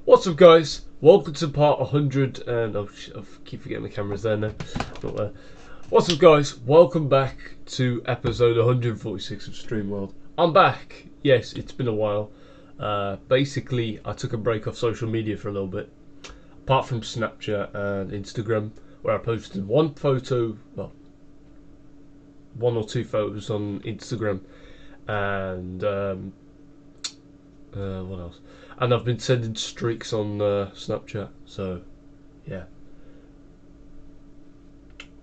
What's up, guys? Welcome to part 100 and I keep forgetting the camera's there now. Not there. What's up, guys? Welcome back to episode 146 of StreamWorld. I'm back. Yes, it's been a while. Basically, I took a break off social media for a little bit. Apart from Snapchat and Instagram, where I posted one or two photos on Instagram, and what else? And I've been sending streaks on Snapchat, so yeah.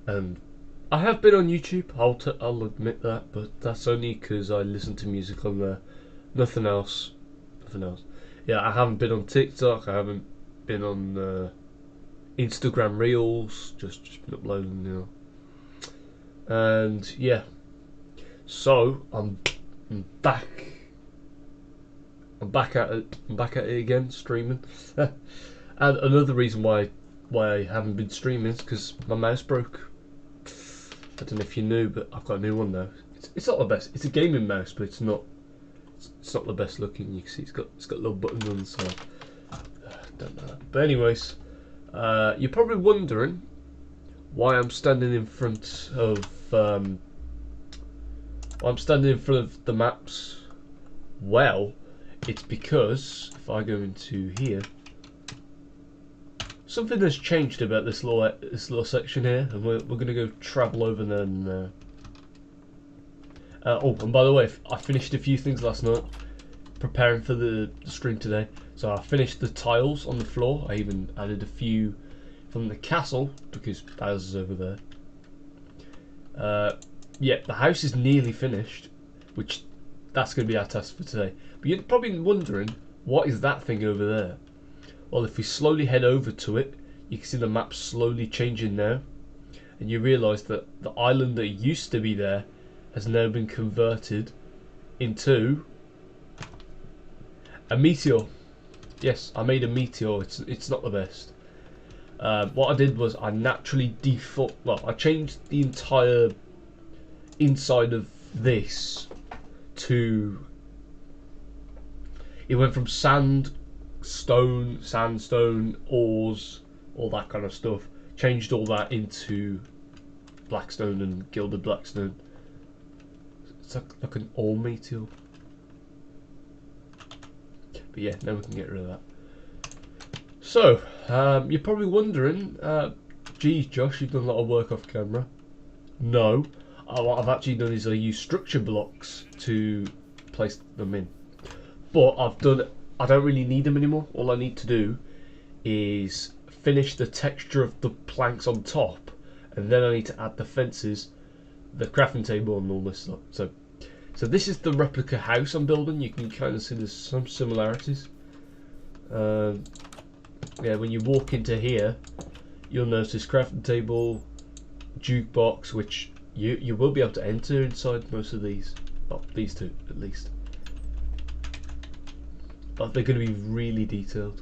And I have been on YouTube. I'll admit that, but that's only because I listen to music on there. Nothing else. Nothing else. Yeah, I haven't been on TikTok. I haven't been on Instagram Reels. Just been uploading now. And yeah, so I'm back. I'm back at it. I'm back at it again, streaming. And another reason why I haven't been streaming is because my mouse broke. I don't know if you knew, but I've got a new one now. It's not the best. It's a gaming mouse, but it's not the best looking. You can see it's got little buttons on the side. Don't know. But anyways, you're probably wondering why I'm standing in front of the maps. Well, it's because if I go into here, something has changed about this little section here, and we're going to go travel over there. And oh, and by the way, I finished a few things last night, preparing for the stream today. So I finished the tiles on the floor. I even added a few from the castle because Bowser's over there. Yeah, the house is nearly finished, which that's going to be our task for today. But you're probably wondering, what is that thing over there? Well, if we slowly head over to it, you can see the map slowly changing now, and you realise that the island that used to be there has now been converted into a meteor. Yes, I made a meteor. It's not the best. What I did was I naturally I changed the entire inside of this to. It went from sandstone, ores, all that kind of stuff. Changed all that into blackstone and gilded blackstone. It's like an ore meteor. But yeah, now we can get rid of that. So, you're probably wondering, geez, Josh, you've done a lot of work off camera. No, what I've actually done is I use structure blocks to place them in. But I don't really need them anymore. All I need to do is finish the texture of the planks on top, and then I need to add the fences, the crafting table, and all this stuff. So this is the replica house I'm building. You can kind of see there's some similarities. Yeah, when you walk into here, you'll notice crafting table, jukebox, which you will be able to enter inside most of these. Well, these two at least. But they're going to be really detailed.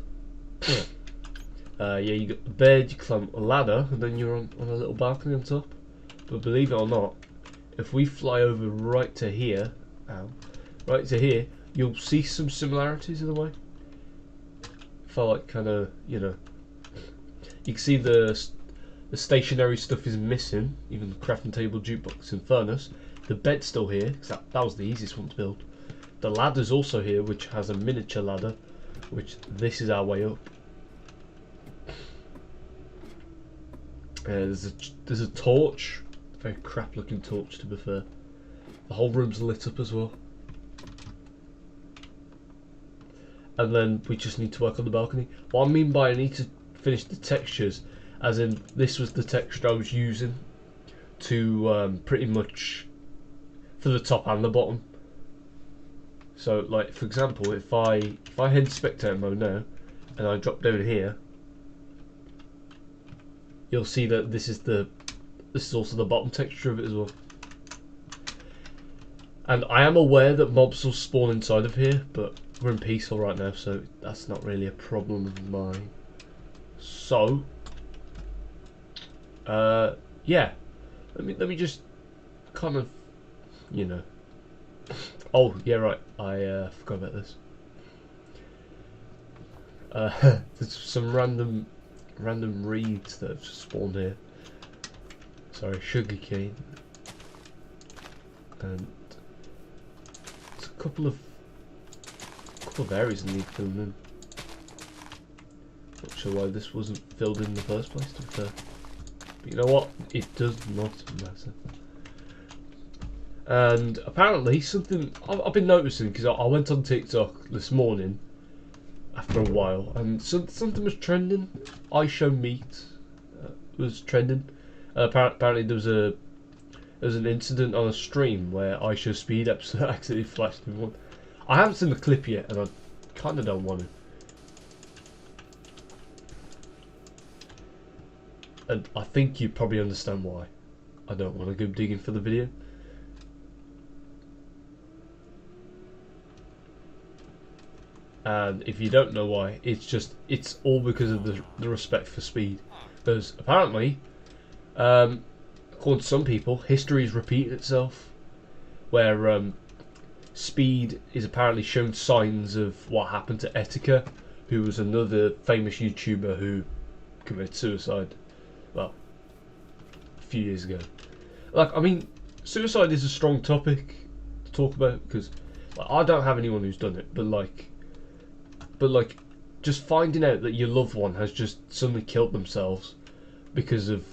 Yeah, you got the bed, you climb a ladder, and then you're on a little balcony on top. But believe it or not, if we fly over right to here, you'll see some similarities in the way. If I kind of, you can see the stationary stuff is missing, even the crafting table, jukebox, and furnace. The bed's still here, because that was the easiest one to build. The ladder's also here, which has a miniature ladder, which this is our way up. There's a torch, a very crap looking torch to be fair. The whole room's lit up as well. And then we just need to work on the balcony. What I mean by I need to finish the textures, as in this was the texture I was using to pretty much for the top and the bottom. So, like for example, if I head spectator mode now, and I drop down here, you'll see that this is also the bottom texture of it as well. And I am aware that mobs will spawn inside of here, but we're in peaceful right now, so that's not really a problem of mine. So, yeah, let me just kind of, Oh yeah, right. I forgot about this. There's some random reeds that have just spawned here. Sorry, sugarcane, and there's a couple of areas that need filling in. Not sure why this wasn't filled in the first place, to be fair. But you know what? It does not matter. And apparently something I've been noticing, because I went on TikTok this morning after a while, and something was trending. I show meat was trending. Apparently there was an incident on a stream where I show speed accidentally flashed me one. I haven't seen the clip yet, and I kind of don't want to. And I think you probably understand why I don't want to go digging for the video. And if you don't know why, it's all because of the respect for speed. Because apparently, according to some people, history is repeating itself, where Speed is apparently shown signs of what happened to Etika, who was another famous YouTuber who committed suicide, well, a few years ago. Like, I mean, suicide is a strong topic to talk about, because like, I don't have anyone who's done it, but just finding out that your loved one has just suddenly killed themselves because of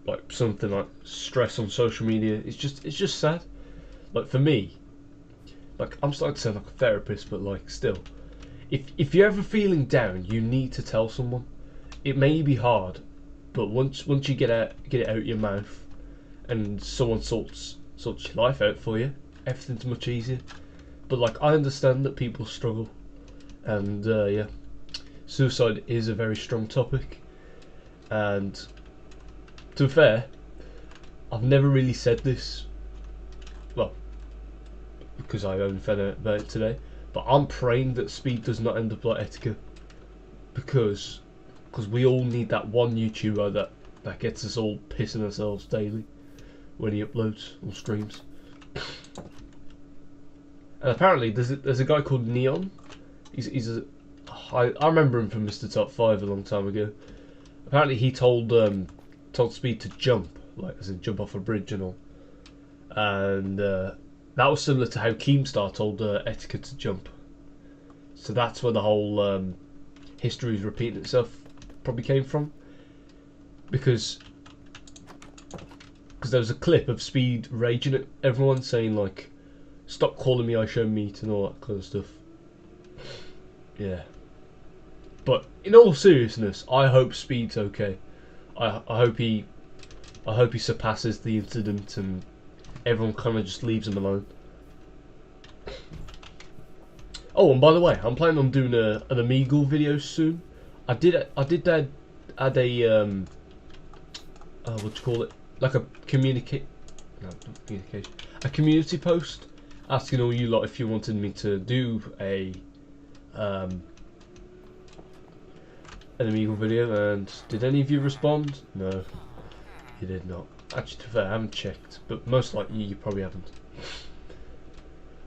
like something like stress on social media, it's just sad. Like, for me, like, I'm starting to sound like a therapist, but like, still, if you're ever feeling down, you need to tell someone. It may be hard, but once you get it out your mouth, and someone sorts your life out for you, everything's much easier. But like, I understand that people struggle, and yeah, suicide is a very strong topic. And to be fair, I've never really said this, well, because I only found out about it today, but I'm praying that Speed does not end up like Etika, because we all need that one YouTuber that gets us all pissing ourselves daily when he uploads or streams. And apparently there's a guy called Neon. I remember him from Mr. Top 5 a long time ago. Apparently he told Speed to jump, like as in jump off a bridge and all. And that was similar to how Keemstar told Etika to jump. So that's where the whole history is repeating itself probably came from. Because there was a clip of Speed raging at everyone, saying like, "Stop calling me I show meat" and all that kind of stuff. Yeah. But in all seriousness, I hope Speed's okay. I hope he surpasses the incident and everyone kind of just leaves him alone. Oh, and by the way, I'm planning on doing an Omegle video soon. I did add a what do you call it? Like a a community post asking all you lot if you wanted me to do an Omegle video, and did any of you respond? No, you did not. Actually, to be fair, I haven't checked, but most likely you probably haven't.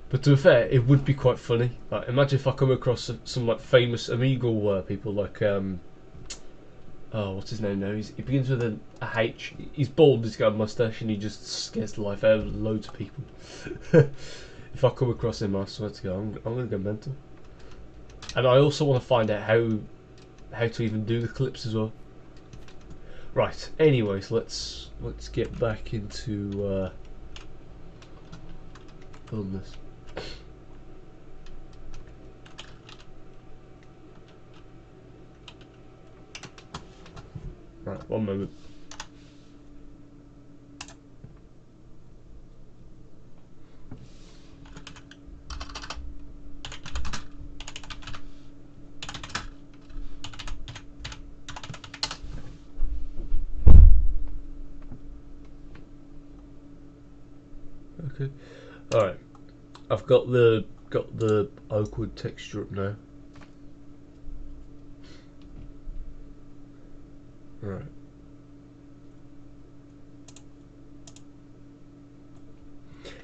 But to be fair, it would be quite funny. Like, imagine if I come across some like famous Omegle people, like oh, what's his name now? He begins with a H. He's bald. He's got a mustache, and he just scares the life out of loads of people. If I come across him, I swear to God, I'm gonna go mental. And I also want to find out how to even do the clips as well. Right. Anyways, let's get back into filming this. Right, one moment. Okay. All right. I've got the oakwood texture up now. Right.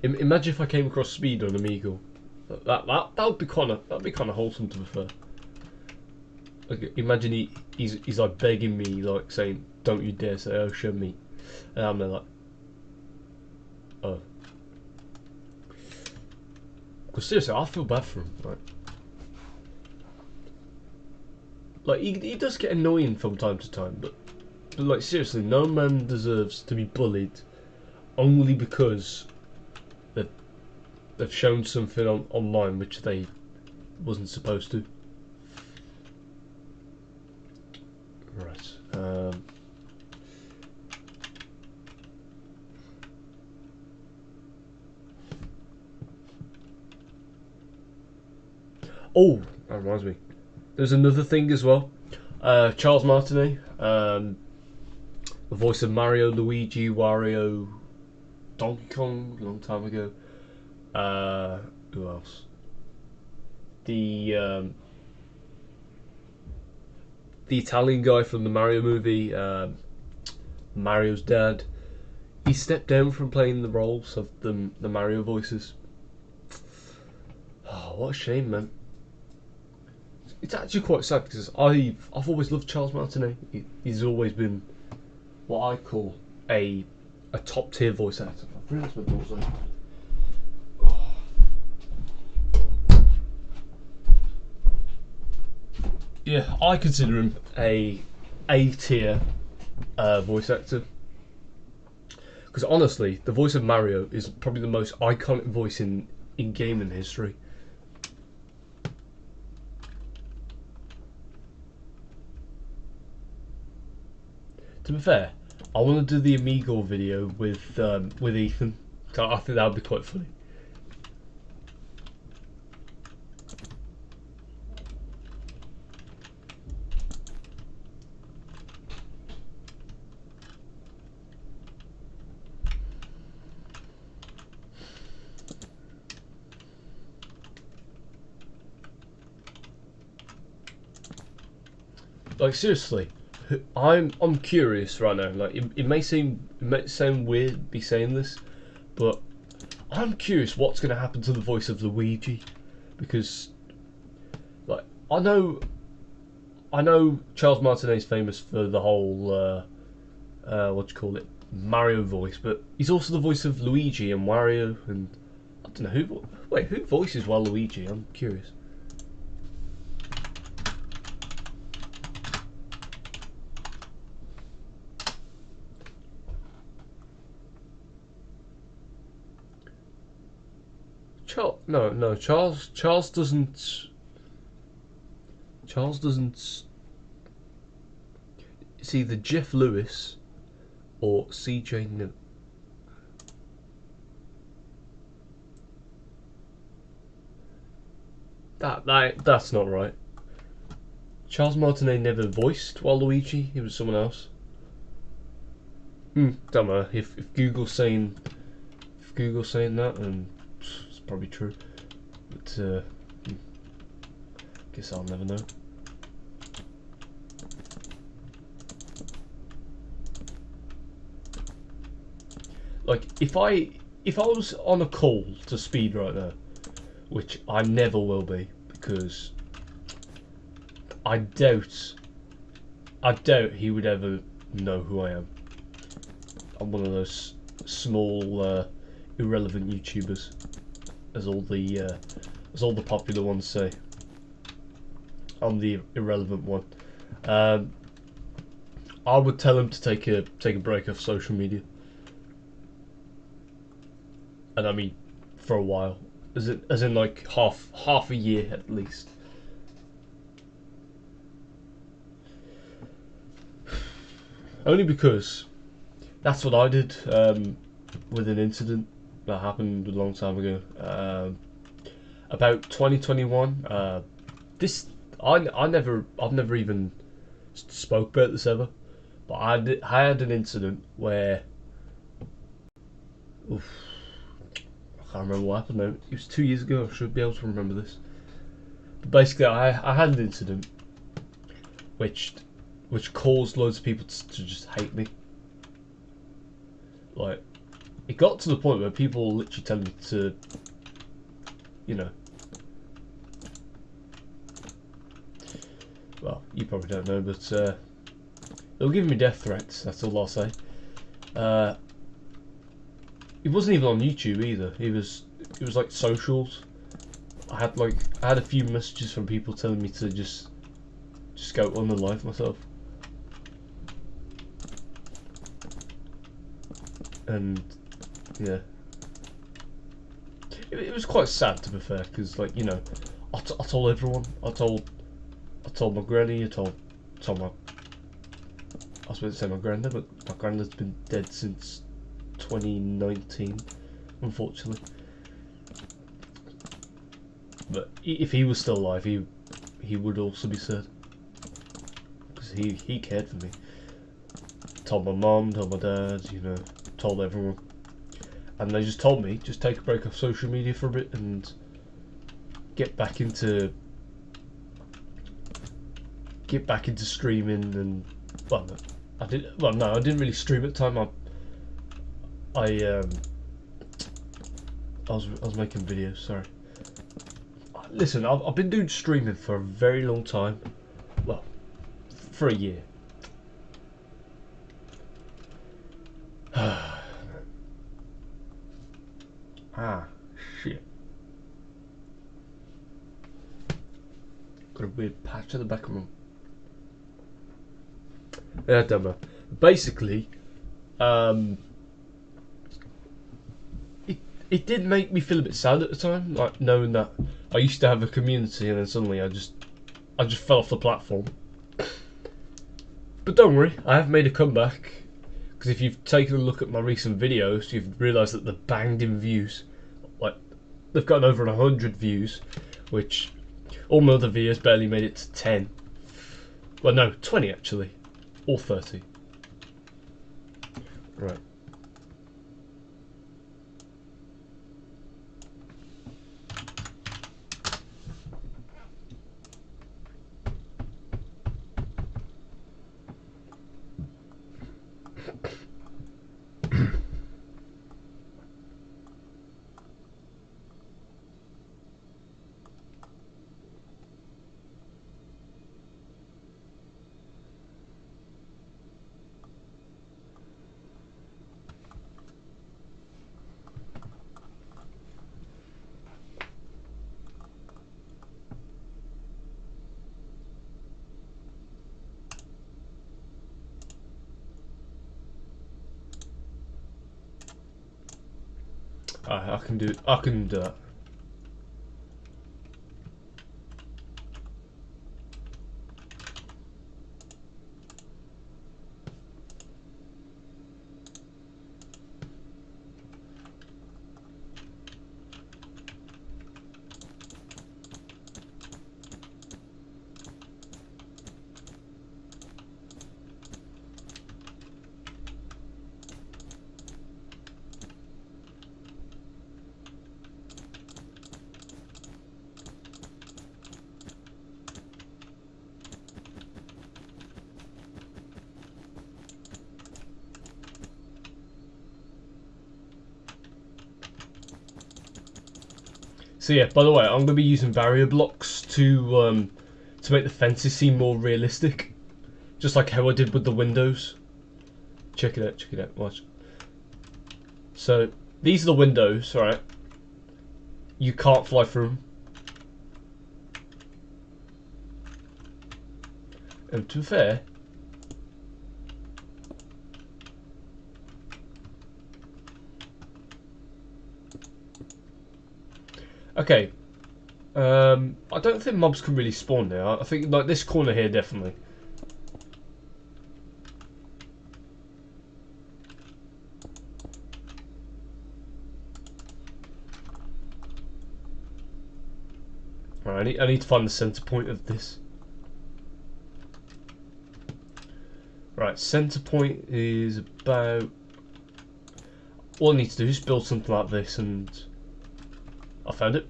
Imagine if I came across Speed on Omegle. That would be kind of wholesome, to be fair. Like, imagine he's like begging me, like saying, "Don't you dare say ocean meat," and I'm there like, oh. Because seriously, I feel bad for him. Like he does get annoying from time to time, but like seriously, no man deserves to be bullied only because they've, they've shown something online which they wasn't supposed to. Right. Oh, that reminds me. There's another thing as well. Charles Martinet, the voice of Mario, Luigi, Wario, Donkey Kong, a long time ago. Who else? The Italian guy from the Mario movie, Mario's dad. He stepped down from playing the roles of the Mario voices. Oh, what a shame, man. It's actually quite sad because I've always loved Charles Martinet. He's always been what I call a top tier voice actor. I've realised my door's open. Yeah, I consider him a tier voice actor. Because honestly, the voice of Mario is probably the most iconic voice in gaming history. To be fair, I want to do the Amigo video with Ethan. I think that would be quite funny. Like seriously, I'm curious right now. Like it may sound weird be saying this, but I'm curious what's going to happen to the voice of Luigi, because like I know Charles Martinet is famous for the whole what do you call it, Mario voice, but he's also the voice of Luigi and Wario, and I don't know who voices Waluigi. I'm curious. No, Charles doesn't. Charles doesn't. It's either Jeff Lewis or CJ New. That's not right. Charles Martinet never voiced Waluigi. It was someone else. Don't know if Google's saying that, then it's probably true. But guess I'll never know. Like if I was on a call to Speed right now, which I never will be because I doubt he would ever know who I am. I'm one of those small irrelevant YouTubers, as all the popular ones say. I'm the irrelevant one. I would tell him to take a break off social media. And I mean, for a while, as in like half a year at least. Only because that's what I did with an incident that happened a long time ago. About 2021. I've never even spoke about this ever, but I had an incident where. Oof, I can't remember what happened now. It was 2 years ago. I should be able to remember this. But basically, I had an incident which caused loads of people to just hate me. Like, it got to the point where people were literally telling me to, well, you probably don't know, but they were giving me death threats. That's all I'll say. It wasn't even on YouTube either. It was like socials. I had a few messages from people telling me to just go unalive myself. And yeah, it was quite sad, to be fair, because, like, you know, I told everyone. I told my granny. I told my, I was supposed to say my granddad, but my granddad's been dead since 2019, unfortunately. But if he was still alive, he would also be sad, because he cared for me. Told my mum, told my dad, you know, told everyone, and they just told me, just take a break off social media for a bit and get back into streaming. And well, I didn't really stream at the time. I was making videos. Sorry. Listen, I've been doing streaming for a very long time. Well, for a year. Ah, shit. Got a weird patch at the back of my... Yeah, don't know. Basically, it did make me feel a bit sad at the time, like knowing that I used to have a community and then suddenly I just fell off the platform. But don't worry, I have made a comeback, because if you've taken a look at my recent videos, you've realised that they're banged in views. Like, they've gotten over 100 views, which all my other videos barely made it to 10. Well, no, 20 actually, or 30. Right. I can do that. So yeah, by the way, I'm going to be using barrier blocks to make the fences seem more realistic, just like how I did with the windows. Check it out, watch. So these are the windows, right? You can't fly through them. And to be fair, okay, I don't think mobs can really spawn there. I think like this corner here definitely. Right, I need to find the center point of this. Right, center point is about... All I need to do is build something like this, and I found it.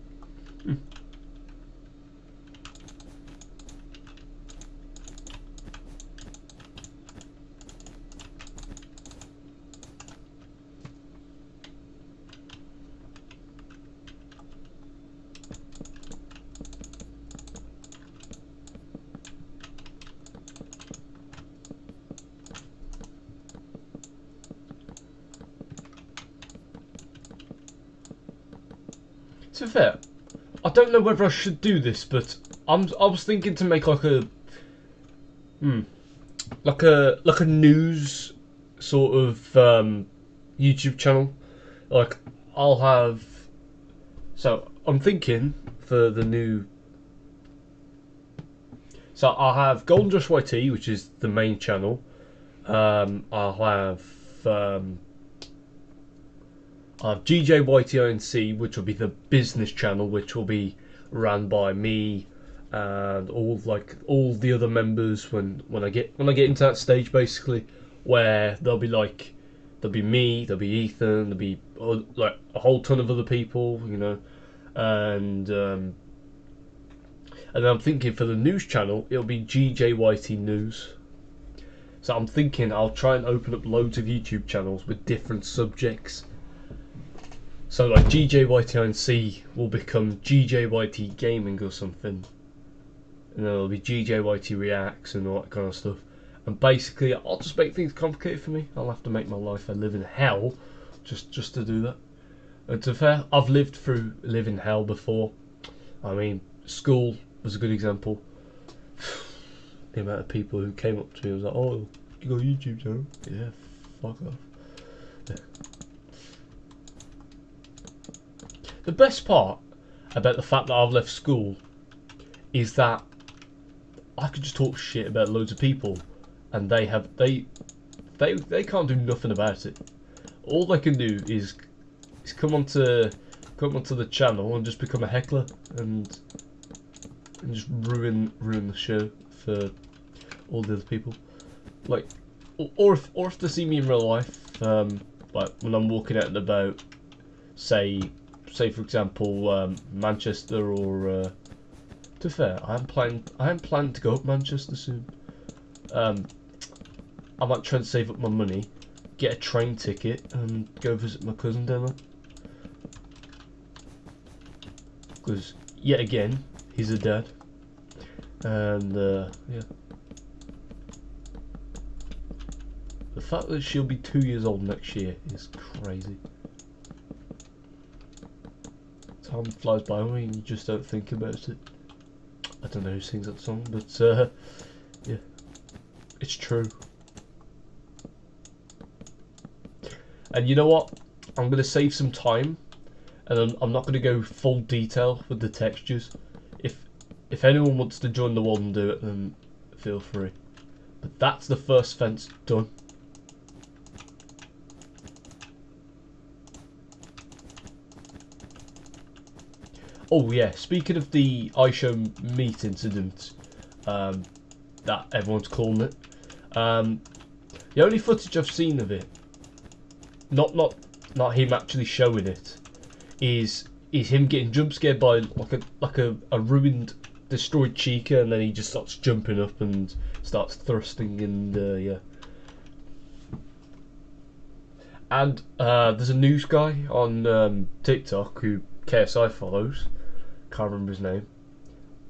To be fair, I don't know whether I should do this, but I was thinking to make like a like a news sort of YouTube channel. Like I'll have. So I'm thinking for the new. So I'll have Golden Josh YT, which is the main channel. I'll have GJYTINC, which will be the business channel, which will be ran by me and all the other members when I get into that stage, basically, where there'll be me, there'll be Ethan, there'll be like a whole ton of other people, you know, and then I'm thinking for the news channel it'll be GJYT News. So I'm thinking I'll try and open up loads of YouTube channels with different subjects. So like GJYTINC will become GJYT Gaming or something, and then there'll be GJYT Reacts and all that kind of stuff. And basically, I'll just make things complicated for me. I'll have to make my life a living hell just to do that. And to be fair, I've lived through living hell before. I mean, school was a good example. The amount of people who came up to me and was like, "Oh, you got a YouTube channel?" Yeah, fuck off. Yeah. The best part about the fact that I've left school is that I could just talk shit about loads of people, and they can't do nothing about it. All they can do is come onto the channel and just become a heckler and just ruin the show for all the other people. Like, or if they see me in real life, like when I'm walking out and about, say for example Manchester or. To be fair, I am planning to go up Manchester soon. I might try and save up my money, get a train ticket, and go visit my cousin down there. Because yet again, he's a dad, and yeah. The fact that she'll be 2 years old next year is crazy. Time flies by when you just don't think about it. I don't know who sings that song, but yeah, it's true. And you know what? I'm going to save some time, and I'm not going to go full detail with the textures. If anyone wants to join the world and do it, then feel free. But that's the first fence done. Oh yeah, speaking of the iShow meat incident, that everyone's calling it, the only footage I've seen of it, not him actually showing it, is him getting jump scared by like a ruined, destroyed Chica, and then he just starts jumping up and starts thrusting, and yeah. And there's a news guy on TikTok who KSI follows. Can't remember his name.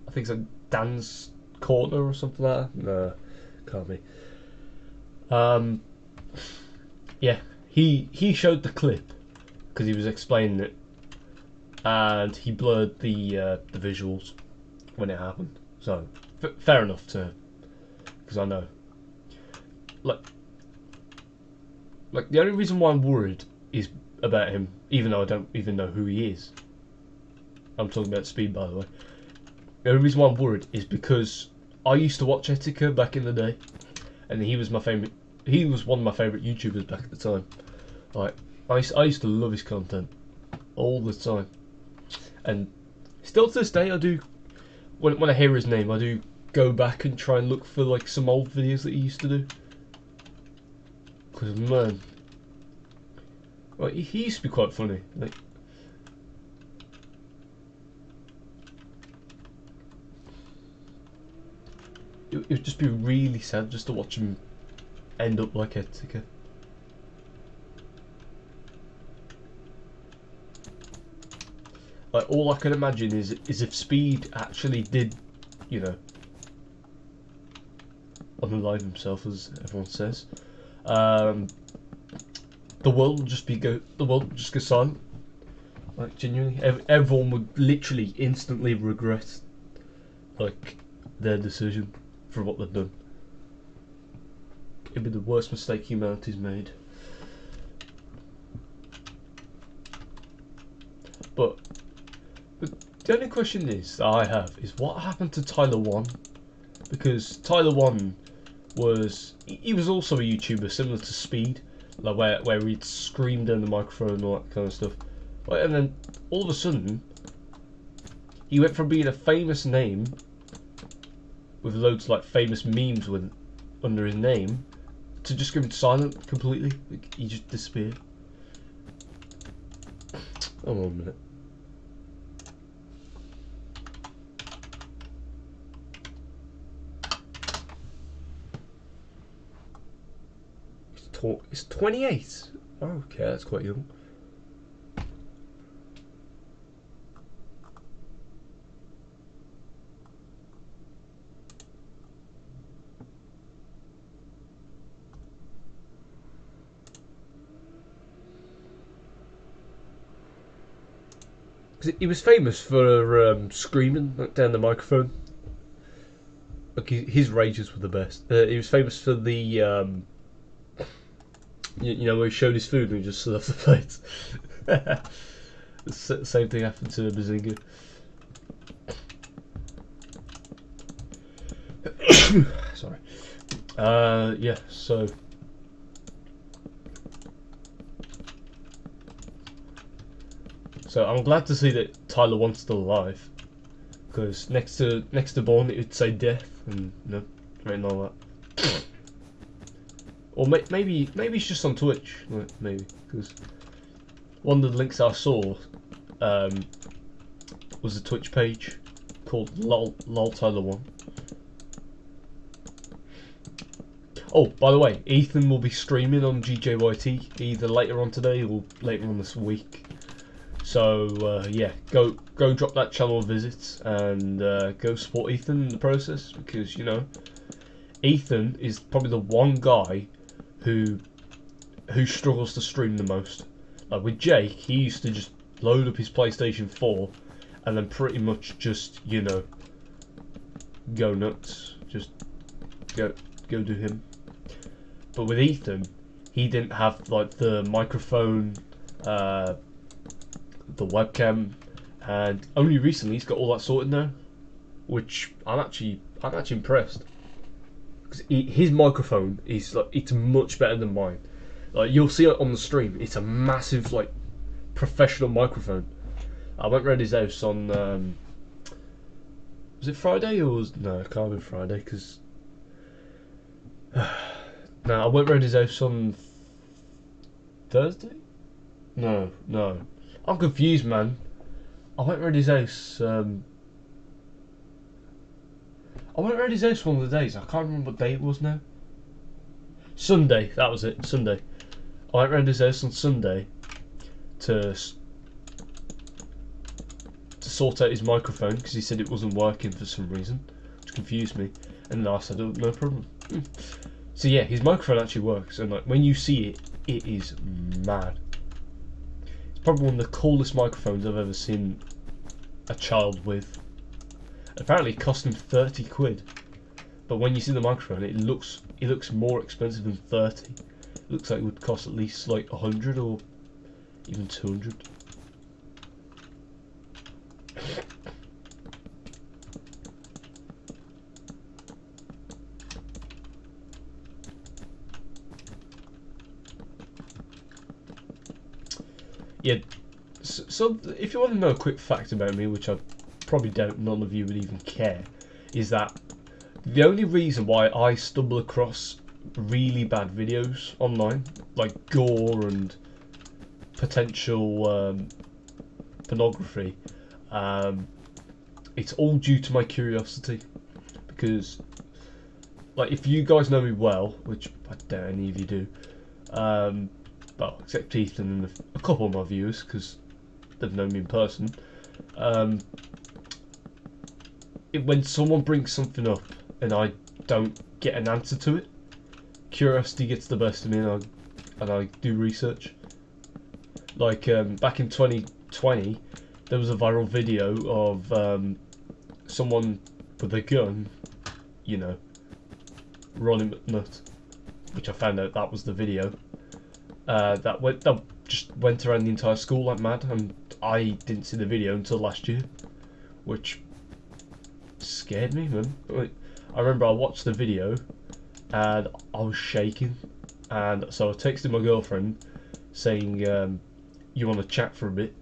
I think it's like Dan's Corner or something like that. No, can't be. Yeah, he showed the clip because he was explaining it, and he blurred the visuals when it happened. So fair enough to, because I know, like the only reason why I'm worried is about him, even though I don't even know who he is. I'm talking about Speed, by the way. The only reason why I'm worried is because I used to watch Etika back in the day, and he was my favourite. He was one of my favourite YouTubers back at the time. Like I used to love his content all the time, and still to this day I do. When I hear his name, I do go back and try and look for like some old videos that he used to do. Because man, like, he used to be quite funny. Like, it would just be really sad just to watch him end up like Etika. Like, all I can imagine is if Speed actually did, you know, unalive himself, as everyone says, the world would just go silent. Like genuinely, everyone would literally instantly regret like their decision for what they've done. It'd be the worst mistake humanity's made. But the only question is that I have is what happened to Tyler 1? Because Tyler 1 he was also a YouTuber similar to Speed, like where he'd screamed in the microphone and all that kind of stuff. And then all of a sudden he went from being a famous name with loads of like famous memes under his name to just going silent completely. Like, he just disappeared. Hold on a minute. It's 28. Oh, okay, that's quite young. He was famous for screaming down the microphone. Like his rages were the best. He was famous for the you know, where he showed his food and he just stood off the plate. The same thing happened to Bazinga. Sorry. Yeah. So I'm glad to see that Tyler 1's still alive, because next to Born it would say death, and no, right, all that. Or maybe he's just on Twitch, maybe, because one of the links I saw was a Twitch page called lol Tyler 1. Oh, by the way, Ethan will be streaming on GJYT either later on today or later on this week. So yeah, go drop that channel a visit and go support Ethan in the process, because you know Ethan is probably the one guy who struggles to stream the most. Like with Jake, he used to just load up his PlayStation 4 and then pretty much just, you know, go nuts, just go do him. But with Ethan, he didn't have like the microphone, the webcam, and only recently he's got all that sorted now, which I'm actually impressed, because his microphone is like, it's much better than mine. Like you'll see it on the stream, it's a massive like professional microphone. I went round his house on was it Friday or no, it can't have been Friday, because no, I went round his house on Thursday. No, I'm confused, man. I went round his house. I went round his house one of the days. I can't remember what day it was now. Sunday, that was it. Sunday. I went round his house on Sunday to sort out his microphone, because he said it wasn't working for some reason, which confused me. And then I said, oh, no problem. So yeah, his microphone actually works, and like when you see it, it is mad. Probably one of the coolest microphones I've ever seen a child with. Apparently it cost him 30 quid. But when you see the microphone, it looks more expensive than 30. It looks like it would cost at least like 100 or even 200. Yeah, so if you want to know a quick fact about me, which I probably doubt none of you would even care, is that the only reason why I stumble across really bad videos online, like gore and potential pornography, it's all due to my curiosity. Because, like, if you guys know me well, which I doubt any of you do, well, except Ethan and a couple of my viewers, because they've known me in person. When someone brings something up and I don't get an answer to it, curiosity gets the best of me, and I do research. Like back in 2020, 2020, there was a viral video of someone with a gun, you know, running nut, which I found out that was the video. That just went around the entire school like mad, and I didn't see the video until last year, which scared me, man. Like, I remember I watched the video and I was shaking, and so I texted my girlfriend saying, you want to chat for a bit?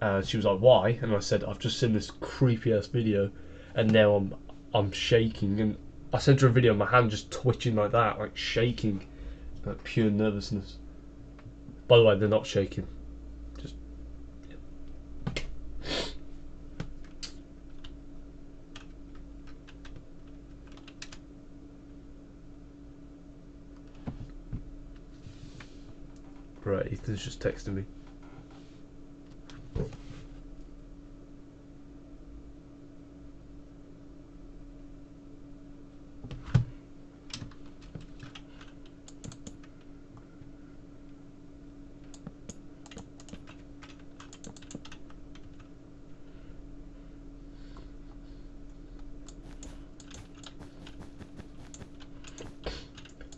And she was like, why? And I said, I've just seen this creepy ass video and now I'm shaking. And I sent her a video of my hand just twitching like that, like shaking, like pure nervousness. By the way, they're not shaking. Just yeah. Right, Ethan's just texting me.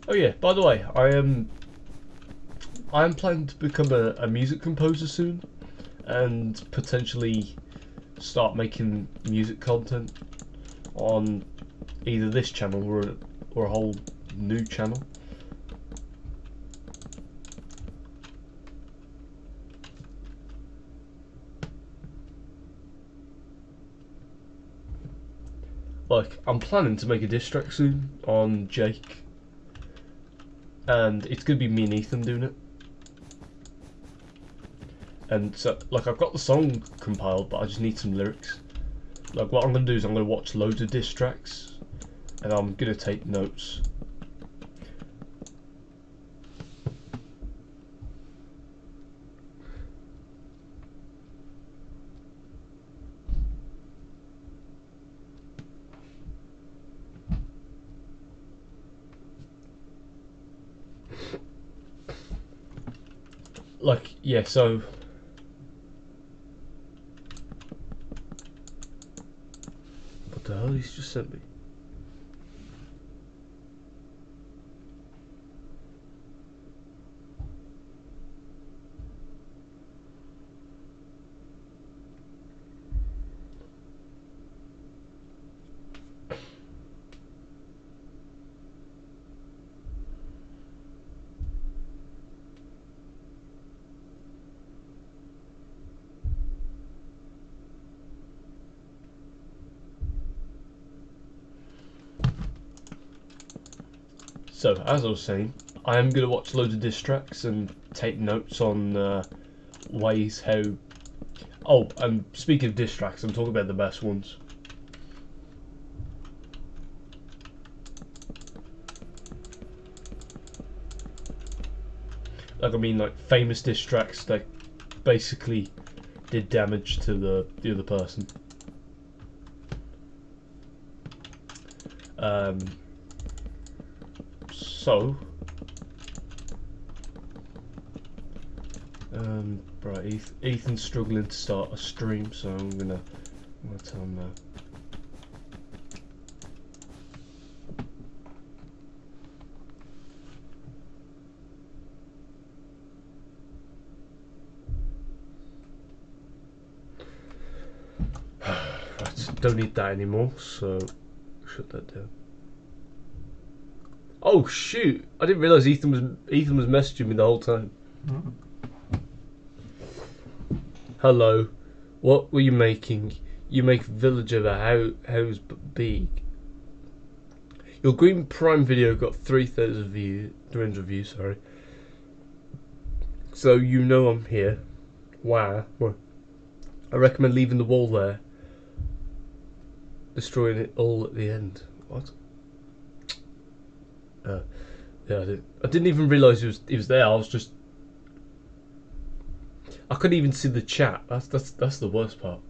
Oh yeah, by the way, I am planning to become a music composer soon, and potentially start making music content on either this channel or a whole new channel. Like, I'm planning to make a diss track soon on Jake, and it's gonna be me and Ethan doing it. And so, like, I've got the song compiled, but I just need some lyrics. Like, what I'm gonna do is I'm gonna watch loads of diss tracks, and I'm gonna take notes. Like, yeah, so what the hell he's just sent me? So, as I was saying, I am going to watch loads of diss tracks and take notes on ways how... Oh, and speaking of diss tracks, I'm talking about the best ones. Like, I mean, like, famous diss tracks that basically did damage to the other person. So, right, Ethan's struggling to start a stream, so I'm gonna tell him now. Right, don't need that anymore, so shut that down. Oh shoot! I didn't realise Ethan was messaging me the whole time. Mm-hmm. Hello, what were you making? You make village of a house big. Your Green Prime video got 300 views, sorry. So you know I'm here. Wow. I recommend leaving the wall there. Destroying it all at the end. What? Yeah, I didn't even realise he was there. I couldn't even see the chat. That's the worst part.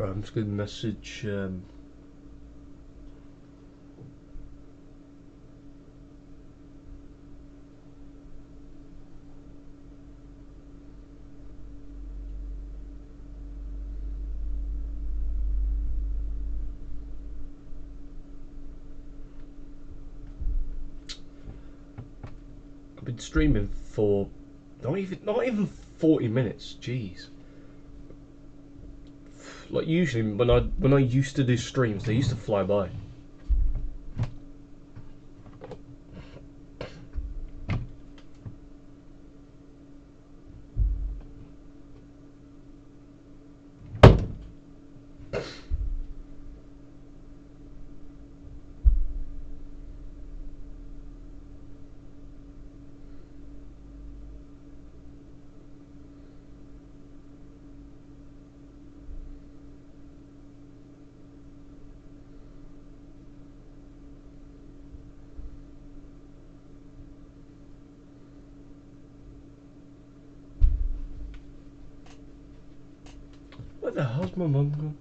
Right, I'm just going to message. I've been streaming for not even 40 minutes. Jeez. Like usually when I used to do streams, they used to fly by. Where the hell's my mum gone?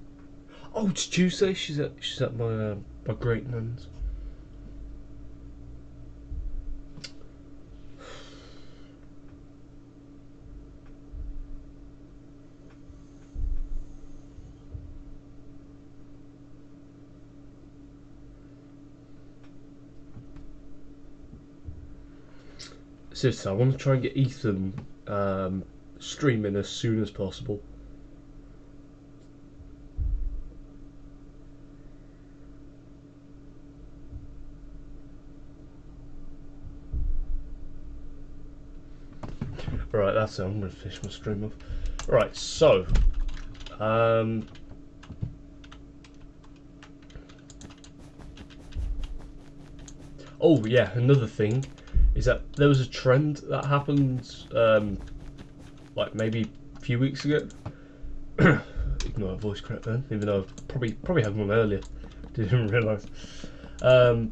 Oh, it's Tuesday. She's at my great nan's. Seriously, I want to try and get Ethan streaming as soon as possible. Right, that's it. I'm going to finish my stream off. Right, so oh yeah, another thing is that there was a trend that happened like maybe a few weeks ago. Ignore my voice crack then, even though I probably had one earlier. Didn't realise. There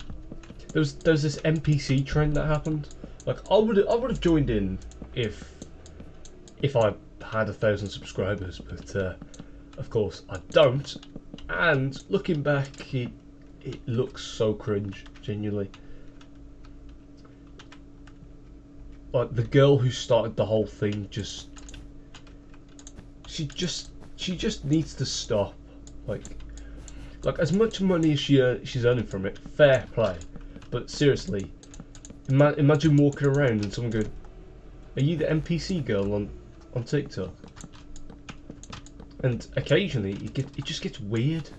was this NPC trend that happened. Like I would have joined in if I had 1,000 subscribers, but of course I don't. And looking back, it looks so cringe, genuinely. Like the girl who started the whole thing she just needs to stop. Like as much money as she's earning from it, fair play. But seriously, imagine walking around and someone going, "Are you the NPC girl on TikTok?" And occasionally it just gets weird.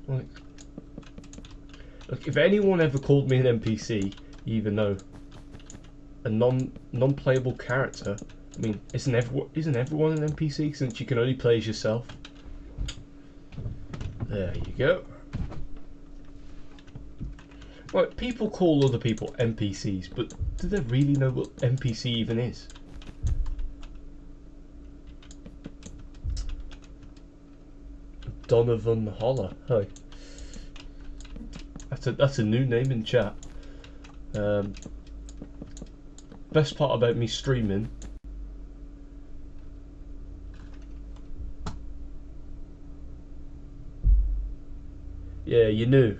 Like if anyone ever called me an NPC, you either know a non-playable character. I mean, isn't everyone an NPC since you can only play as yourself? There you go. Right, people call other people NPCs, but do they really know what NPC even is? Donovan Holler. Hi. That's a new name in chat. Best part about me streaming. Yeah, you knew.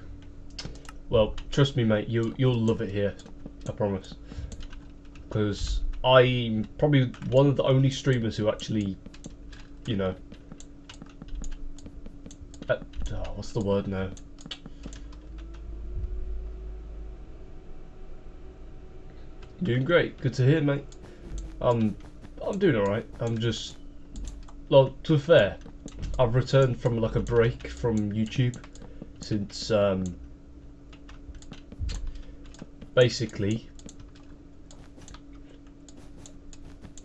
Well, trust me, mate. You'll love it here. I promise. Because I'm probably one of the only streamers who actually, you know. What's the word now? You're doing great. Good to hear, mate. I'm doing alright. I'm just, well, to be fair, I've returned from like a break from YouTube since basically,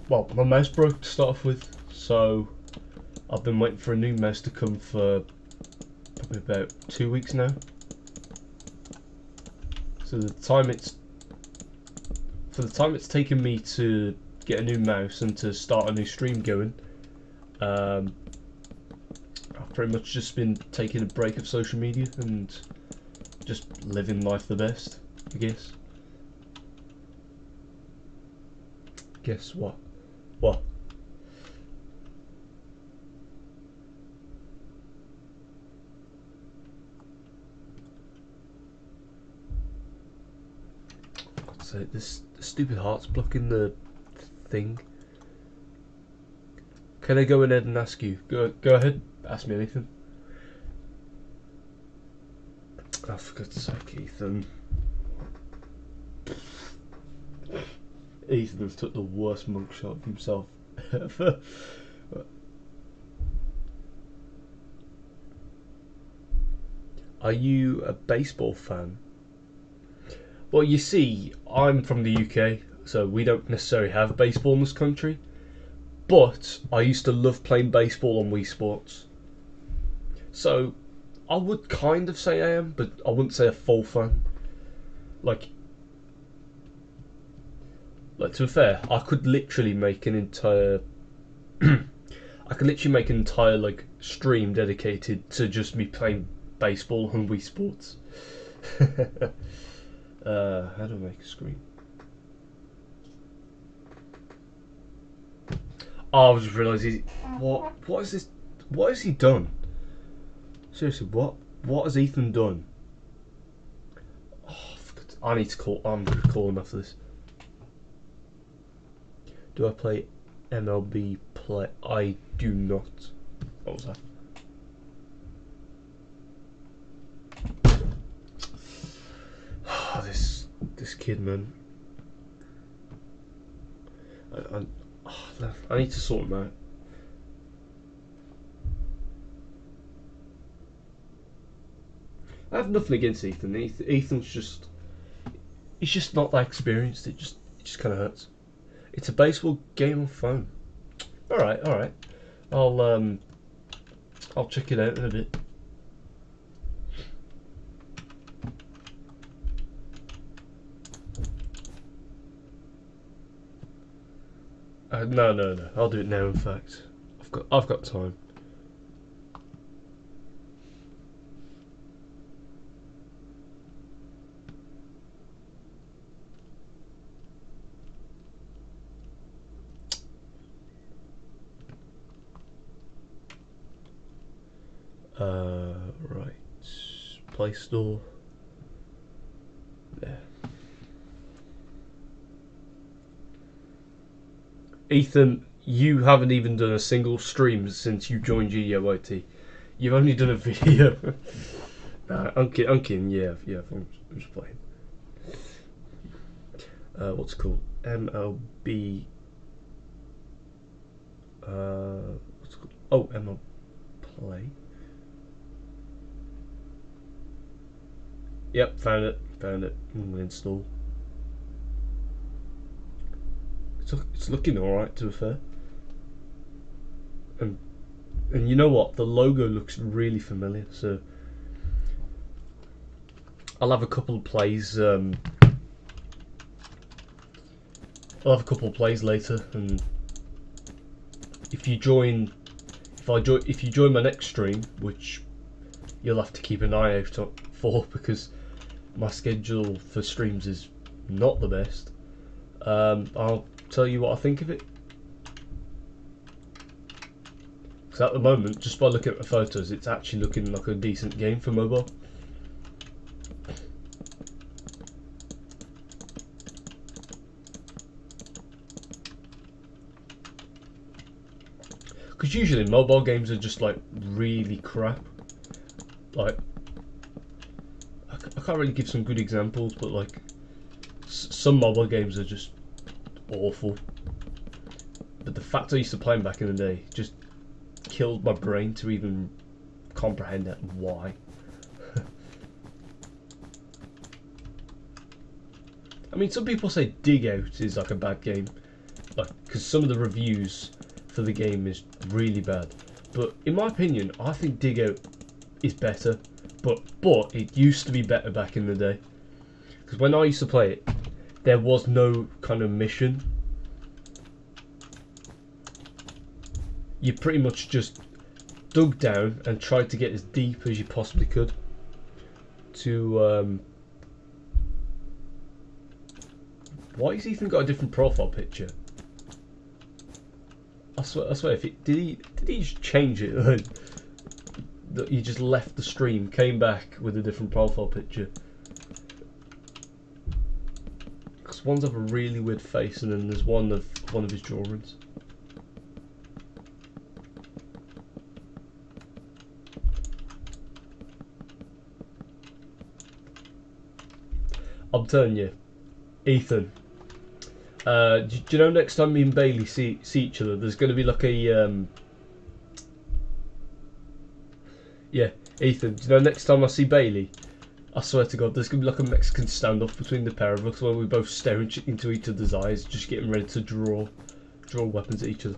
well, my mouse broke to start off with, so I've been waiting for a new mouse to come for probably about 2 weeks now. So the time it's taken me to get a new mouse and to start a new stream going, I've pretty much just been taking a break of social media and just living life the best, I guess. Guess what? What? sake, this stupid heart's blocking the thing. Can I go ahead and ask you? Go ahead, ask me anything. Oh, for God's sake, Ethan. Ethan's took the worst mugshot of himself ever. Are you a baseball fan? Well, you see, I'm from the UK, so we don't necessarily have baseball in this country. But I used to love playing baseball on Wii Sports. So I would kind of say I am, but I wouldn't say a full fan. Like to be fair, I could literally make an entire like stream dedicated to just me playing baseball on Wii Sports. How do I make a screen? Oh, I just realised what is this? What has he done? Seriously, what has Ethan done? Oh, I need to call. I'm going to call him after this. Do I play MLB Play? I do not. What was that? Oh, this kid, man. I need to sort him out. I have nothing against Ethan. Ethan's he's just not that experienced. It just kind of hurts. It's a baseball game on phone. All right. I'll check it out in a bit. No. I'll do it now. In fact, I've got time. Right. Play Store. There. Ethan, you haven't even done a single stream since you joined GDOYT. You've only done a video. Nah, I'm kidding. Yeah, I'm just playing. What's it called? MLB. What's it called? Oh, MLB Play. Yep, found it. I'm gonna install. It's looking alright, to be fair. And you know what? The logo looks really familiar, so I'll have a couple of plays. I'll have a couple of plays later, and if you join my next stream, which you'll have to keep an eye out for because my schedule for streams is not the best. I'll tell you what I think of it. Because at the moment, just by looking at the photos, it's actually looking like a decent game for mobile. Because usually mobile games are just like really crap. Like, I can't really give some good examples, but like some mobile games are just awful. But the fact I used to play them back in the day just killed my brain to even comprehend that why. I mean, some people say Dig Out is like a bad game, like because some of the reviews for the game is really bad. But in my opinion, I think Dig Out is better. But it used to be better back in the day. Because when I used to play it, there was no kind of mission. You pretty much just dug down and tried to get as deep as you possibly could to why has Ethan got a different profile picture? I swear if it did he just change it? That he just left the stream, came back with a different profile picture. drawings. One's have a really weird face, and then there's one of his drawings. I'm telling you, Ethan. Do you know next time me and Bailey see each other, there's going to be like a yeah, Ethan. Do you know next time I see Bailey, I swear to God, there's going to be like a Mexican standoff between the pair of us where we're both staring into each other's eyes, just getting ready to draw weapons at each other.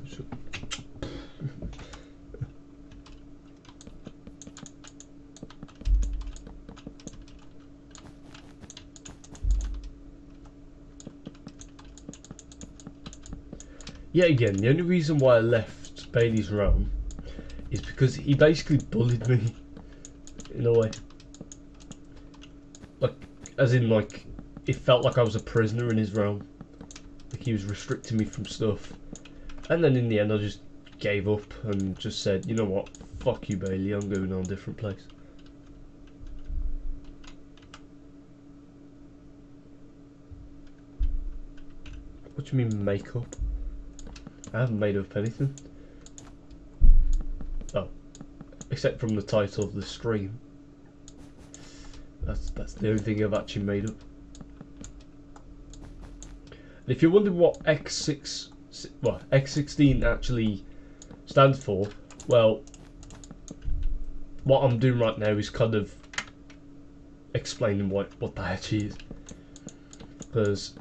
Yet again, the only reason why I left Bailey's realm is because he basically bullied me, in a way. Like, as in, like, it felt like I was a prisoner in his realm. Like, he was restricting me from stuff. And then in the end, I just gave up and just said, you know what, fuck you, Bailey, I'm going on a different place. What do you mean, makeup? I haven't made up anything. Oh, except from the title of the stream. That's the only thing I've actually made up. And if you're wondering what x16 actually stands for, well, what I'm doing right now is kind of explaining what that actually is. Because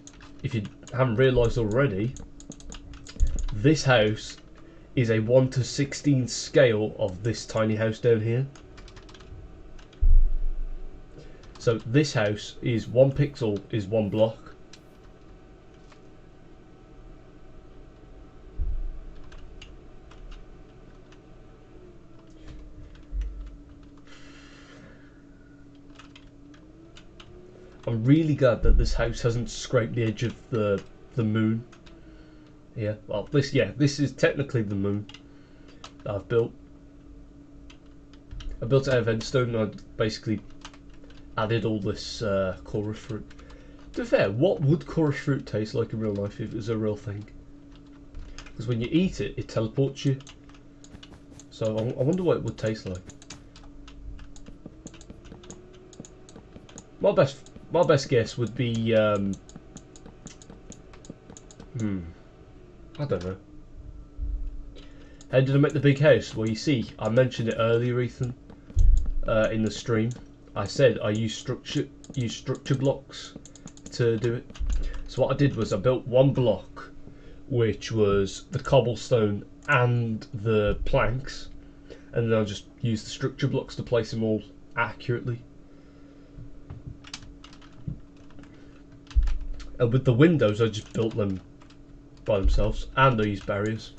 if you haven't realised already, this house is a 1:16 scale of this tiny house down here. So this house is 1 pixel is 1 block. I'm really glad that this house hasn't scraped the edge of the moon. Yeah, well, this is technically the moon that I've built. I built it out of endstone, and I basically added all this chorus fruit. To be fair, what would chorus fruit taste like in real life if it was a real thing? Because when you eat it, it teleports you. So I wonder what it would taste like. My best guess would be I don't know. How did I make the big house? Well, you see, I mentioned it earlier, Ethan, in the stream. I said I use structure blocks to do it. So what I did was I built 1 block, which was the cobblestone and the planks, and then I just used the structure blocks to place them all accurately. And with the windows, I just built them by themselves, and I used barriers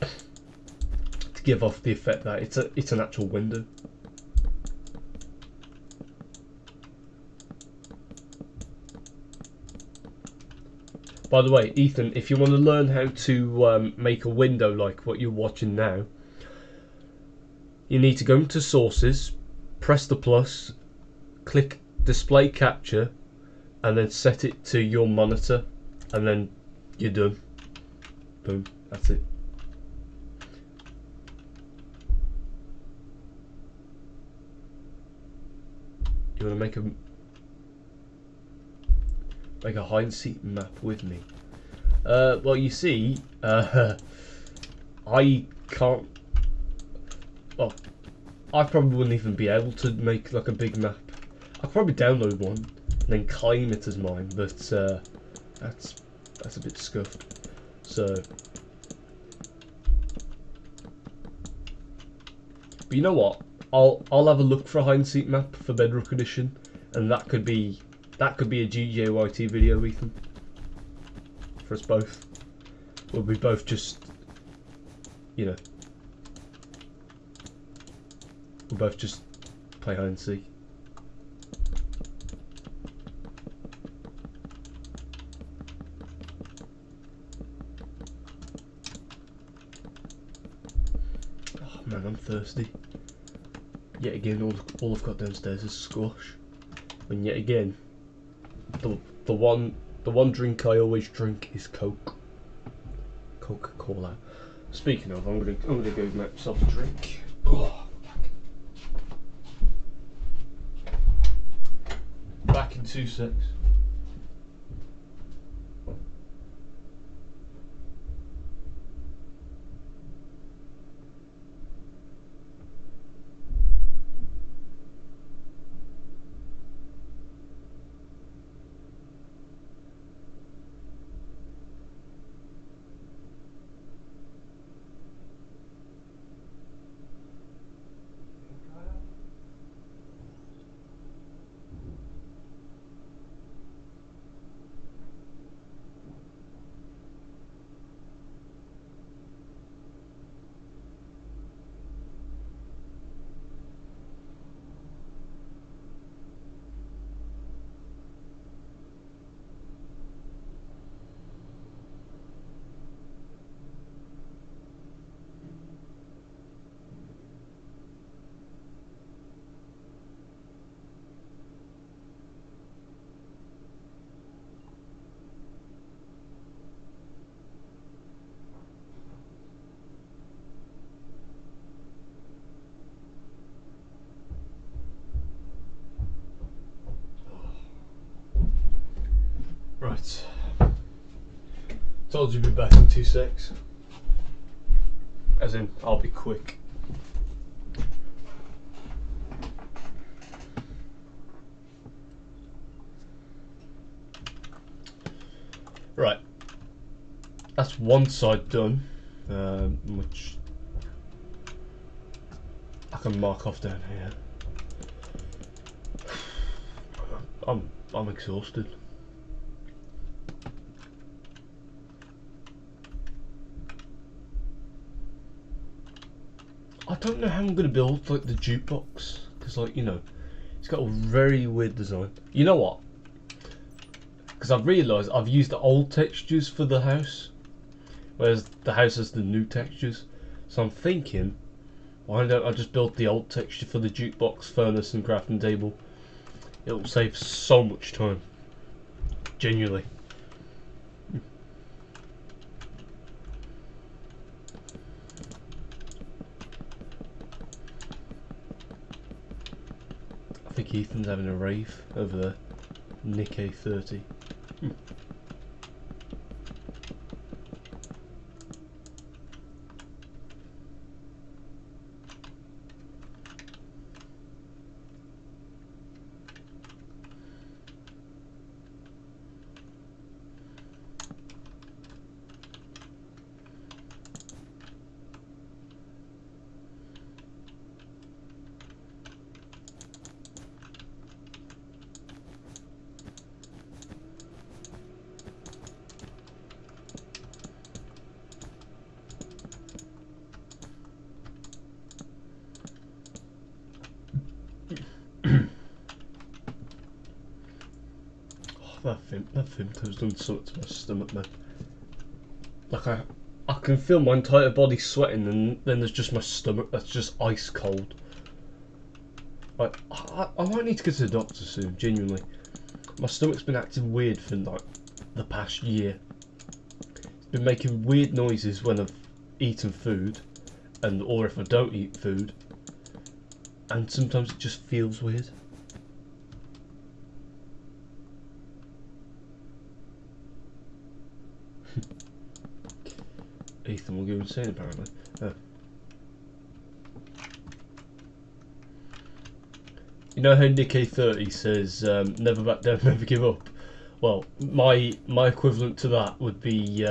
to give off the effect that it's an actual window. By the way, Ethan, if you want to learn how to make a window like what you're watching now, you need to go into sources, press the plus, click display capture, and then set it to your monitor, and then you're done. Boom, that's it. You want to make a hide and seek map with me? Well, you see, I can't. Well, I probably wouldn't even be able to make like a big map. I'd probably download one and then claim it as mine, but that's a bit scuffed. So, but you know what? I'll have a look for a hide and seek map for Bedrock Edition, and that could be a GJYT video, Ethan, for us both. We'll be both just, you know, we'll both just play hide and seek. Oh man, I'm thirsty. Yet again, all I've got downstairs is squash. And yet again, the one The one drink I always drink is Coke. Coca-Cola. Speaking of, I'm gonna go make myself a drink. Oh. Back in 2 secs. Right. Told you we'd be back in 2 secs. As in, I'll be quick. Right. That's one side done, which I can mark off down here. I'm exhausted. I don't know how I'm gonna build like the jukebox, because like, you know, it's got a very weird design. You know what? Because I've realised I've used the old textures for the house, whereas the house has the new textures. So I'm thinking, why don't I just build the old texture for the jukebox, furnace and crafting table? It'll save so much time. Genuinely. I think Ethan's having a rave over there. Nick A30. That Vimto's done something to my stomach, man. Like I can feel my entire body sweating, and then there's just my stomach that's just ice cold. Like I might need to go to the doctor soon. Genuinely, my stomach's been acting weird for like the past year. It's been making weird noises when I've eaten food, or if I don't eat food, and sometimes it just feels weird. Ethan will go insane apparently. You know how Nick A30 says never back down, never give up? Well, my equivalent to that would be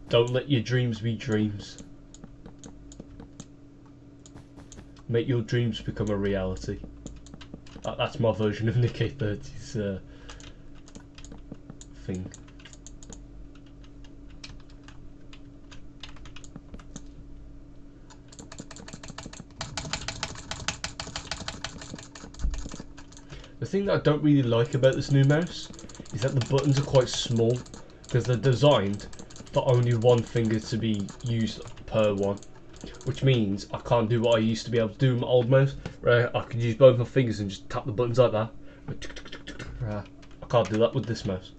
don't let your dreams be dreams. Make your dreams become a reality. That's my version of Nick A30's thing. The thing that I don't really like about this new mouse is that the buttons are quite small, because they're designed for only one finger to be used per one, which means I can't do what I used to be able to do with my old mouse, where I could use both my fingers and just tap the buttons like that. I can't do that with this mouse.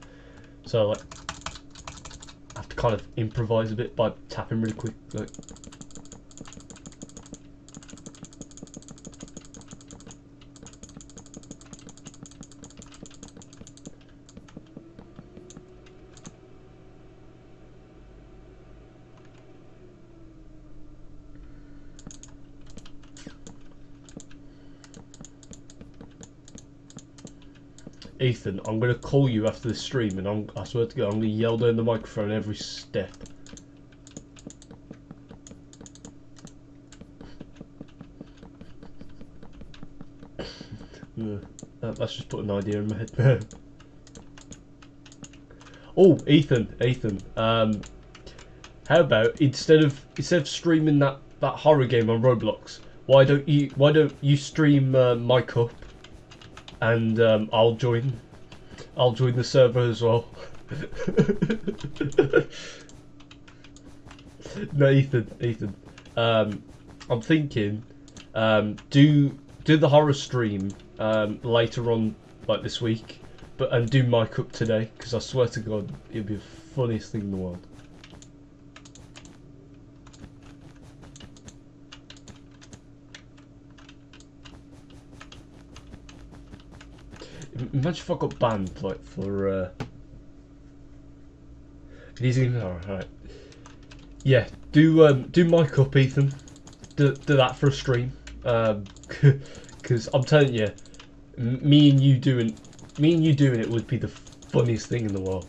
So like, I have to kind of improvise a bit by tapping really quick. Like. Ethan, I'm going to call you after the stream, and I swear to God, I'm going to yell down the microphone every step. Let's just put an idea in my head. Oh, Ethan. How about instead of streaming that horror game on Roblox, why don't you stream my cup? And I'll join the server as well. No, Ethan. I'm thinking, do the horror stream later on, like this week, and do my cup today, because I swear to God, it'd be the funniest thing in the world. Imagine if I got banned, like, for alright. Yeah, do my cup, Ethan. Do that for a stream. Because I'm telling you, me and you doing it would be the funniest thing in the world.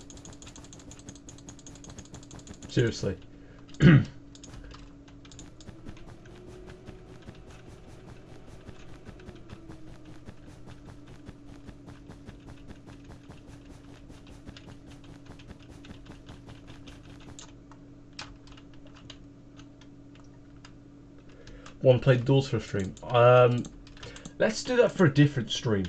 Seriously. Want to play Doors for a stream? Let's do that for a different stream.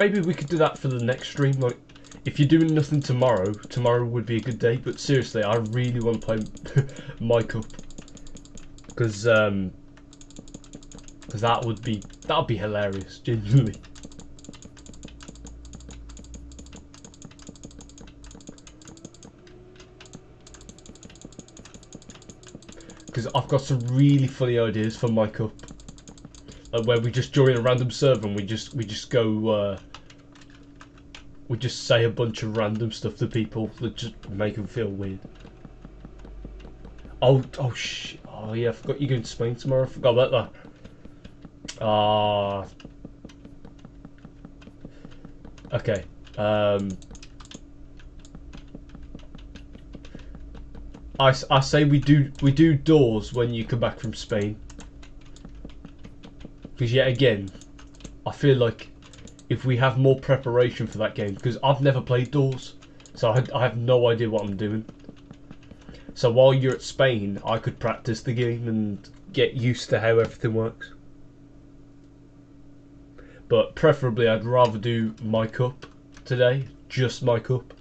Maybe we could do that for the next stream. Like, if you're doing nothing tomorrow would be a good day. But seriously, I really want to play my cup, because that would be hilarious, genuinely. Because I've got some really funny ideas for my cup, where we just join a random server and we just go, we just say a bunch of random stuff to people that just make them feel weird. Oh yeah, I forgot you're going to Spain tomorrow. I forgot about that. Okay. I say we do Doors when you come back from Spain, because yet again, I feel like if we have more preparation for that game, because I've never played Doors, so I have no idea what I'm doing. So while you're at Spain, I could practice the game and get used to how everything works. But preferably, I'd rather do my cup today, just my cup.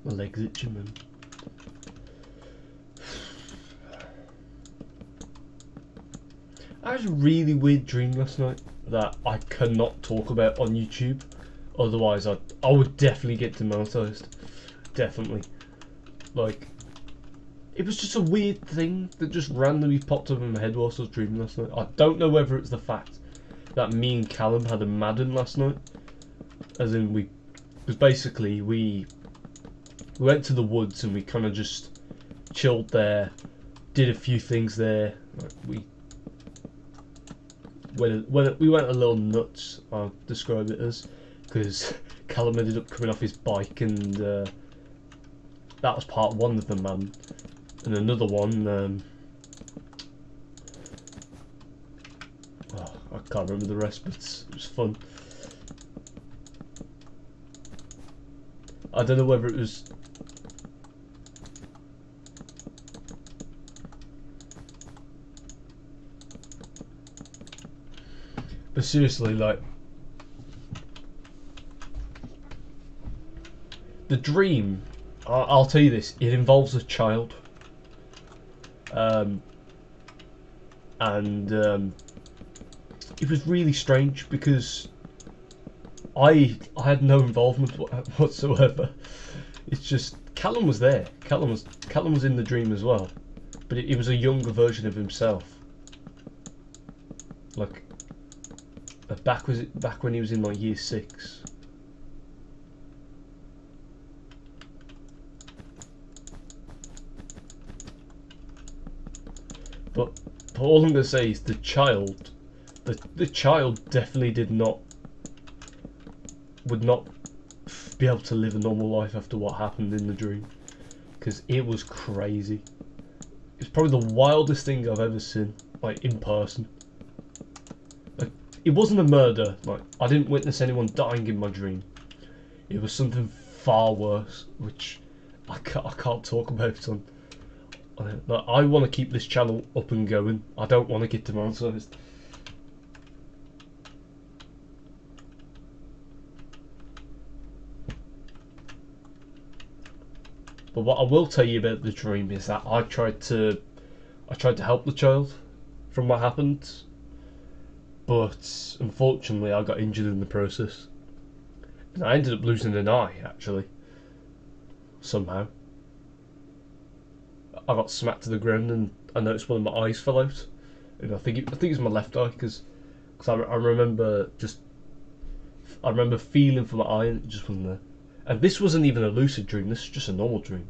My leg's itching, man. I had a really weird dream last night that I cannot talk about on YouTube. Otherwise, I would definitely get demonetized. Definitely. Like, it was just a weird thing that just randomly popped up in my head whilst I was dreaming last night. I don't know whether it's the fact that me and Callum had a Madden last night, as in because basically we went to the woods and we kind of just chilled there, did a few things there. Like we went a little nuts, I'll describe it as, because Callum ended up coming off his bike, and that was part one of the man. And another one, I can't remember the rest, but it was fun. I don't know whether it was... But seriously, like, the dream, I'll tell you this, it involves a child. It was really strange because I had no involvement whatsoever. It's just Callum was there. Callum was in the dream as well, but it was a younger version of himself. Like back when he was in like year 6. But all I'm gonna say is the child definitely would not be able to live a normal life after what happened in the dream, because it was crazy. It's probably the wildest thing I've ever seen, like in person. Like, it wasn't a murder. Like, I didn't witness anyone dying in my dream. It was something far worse, which I can't talk about on. Like, I want to keep this channel up and going. I don't want to get demonetized. But what I will tell you about the dream is that I tried to help the child from what happened, but unfortunately I got injured in the process, and I ended up losing an eye actually. Somehow, I got smacked to the ground and I noticed one of my eyes fell out, and I think it was my left eye because I remember feeling for my eye and it just wasn't there. And this wasn't even a lucid dream, this was just a normal dream.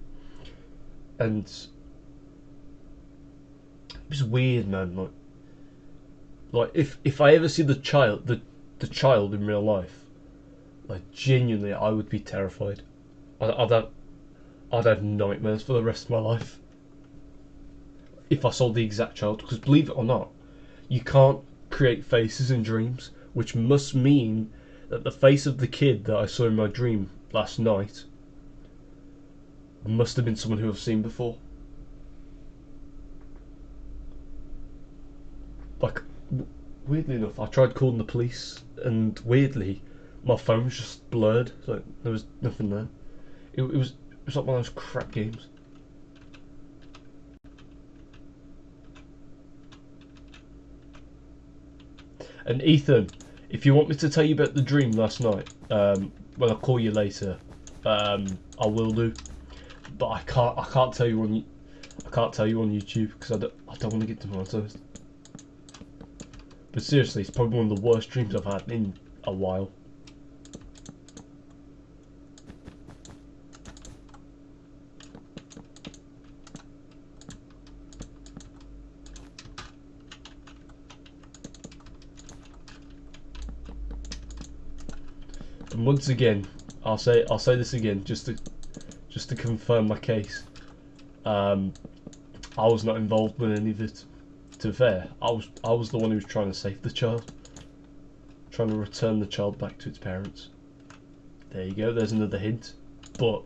And it was weird, man. Like if I ever see the child in real life, like genuinely I would be terrified. I'd have nightmares for the rest of my life if I saw the exact child, because believe it or not, you can't create faces in dreams, which must mean that the face of the kid that I saw in my dream last night must have been someone who I've seen before. Like, weirdly enough, I tried calling the police, and weirdly, my phone was just blurred. So there was nothing there. It was like one of those crap games. And Ethan, if you want me to tell you about the dream last night, when I call you later, I will do. But I can't tell you on YouTube because I don't want to get demonetized. But seriously, it's probably one of the worst dreams I've had in a while. And once again, I'll say this again just to confirm my case. I was not involved with any of it. To be fair, I was the one who was trying to save the child, trying to return the child back to its parents. There you go. There's another hint, but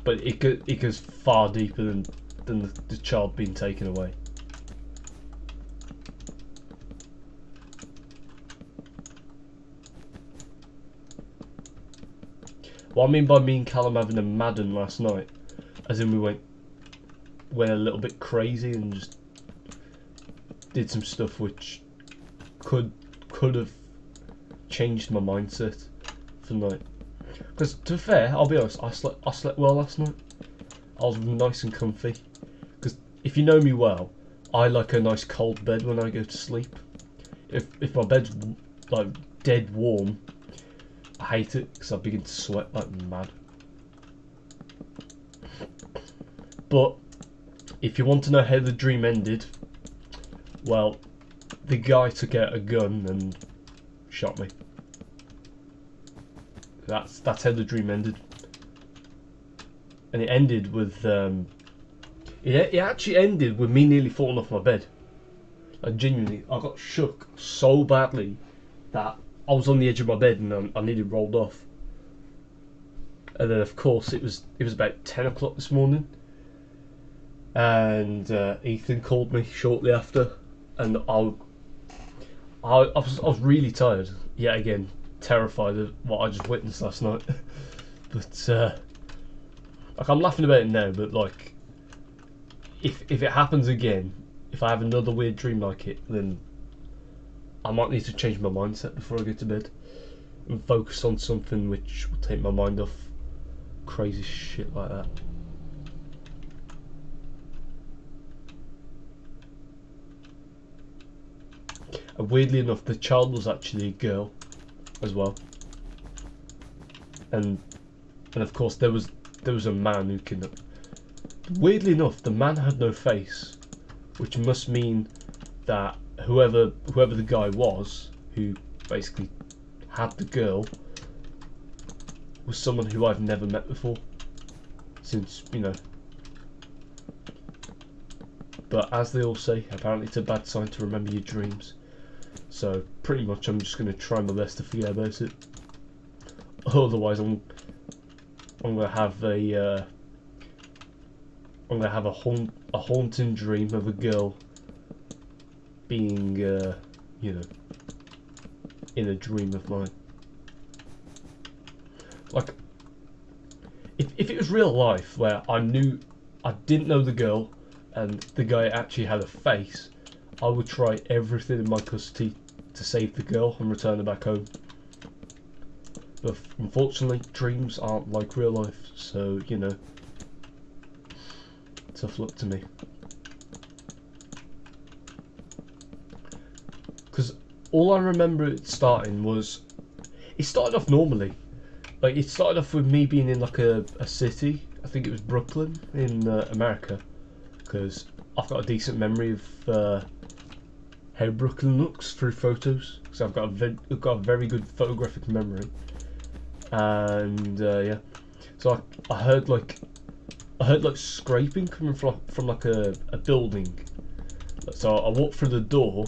it goes far deeper than the child being taken away. What I mean by me and Callum having a Madden last night, as in we went a little bit crazy and just did some stuff which could have changed my mindset for the night. Because to be fair, I'll be honest, I slept well last night. I was nice and comfy. Because if you know me well, I like a nice cold bed when I go to sleep. If my bed's like dead warm, I hate it because I begin to sweat like mad. But if you want to know how the dream ended, well, the guy took out a gun and shot me. That's how the dream ended. And it ended with it actually ended with me nearly falling off my bed. Like genuinely, I got shook so badly that I was on the edge of my bed and I nearly rolled off. And then of course it was about 10 o'clock this morning, and Ethan called me shortly after, and I was really tired yet again, terrified of what I just witnessed last night. But like, I'm laughing about it now, but like, if it happens again, if I have another weird dream like it, then I might need to change my mindset before I go to bed and focus on something which will take my mind off crazy shit like that. And weirdly enough, the child was actually a girl as well, and of course there was a man who can. Weirdly enough, the man had no face, which must mean that whoever the guy was who basically had the girl was someone who I've never met before, since, you know. But as they all say, apparently it's a bad sign to remember your dreams. So pretty much I'm just going to try my best to forget about it. Otherwise I'm going to have a haunting dream of a girl being you know, in a dream of mine. Like, if it was real life where I didn't know the girl and the guy actually had a face, I would try everything in my custody to save the girl and return her back home. But unfortunately, dreams aren't like real life, so, you know, tough luck to me. Because all I remember it starting was, it started off normally. Like, it started off with me being in like a city. I think it was Brooklyn in America, because I've got a decent memory of how Brooklyn looks through photos. So I've got a very good photographic memory. And yeah, so I heard like scraping coming from like a building. So I walked through the door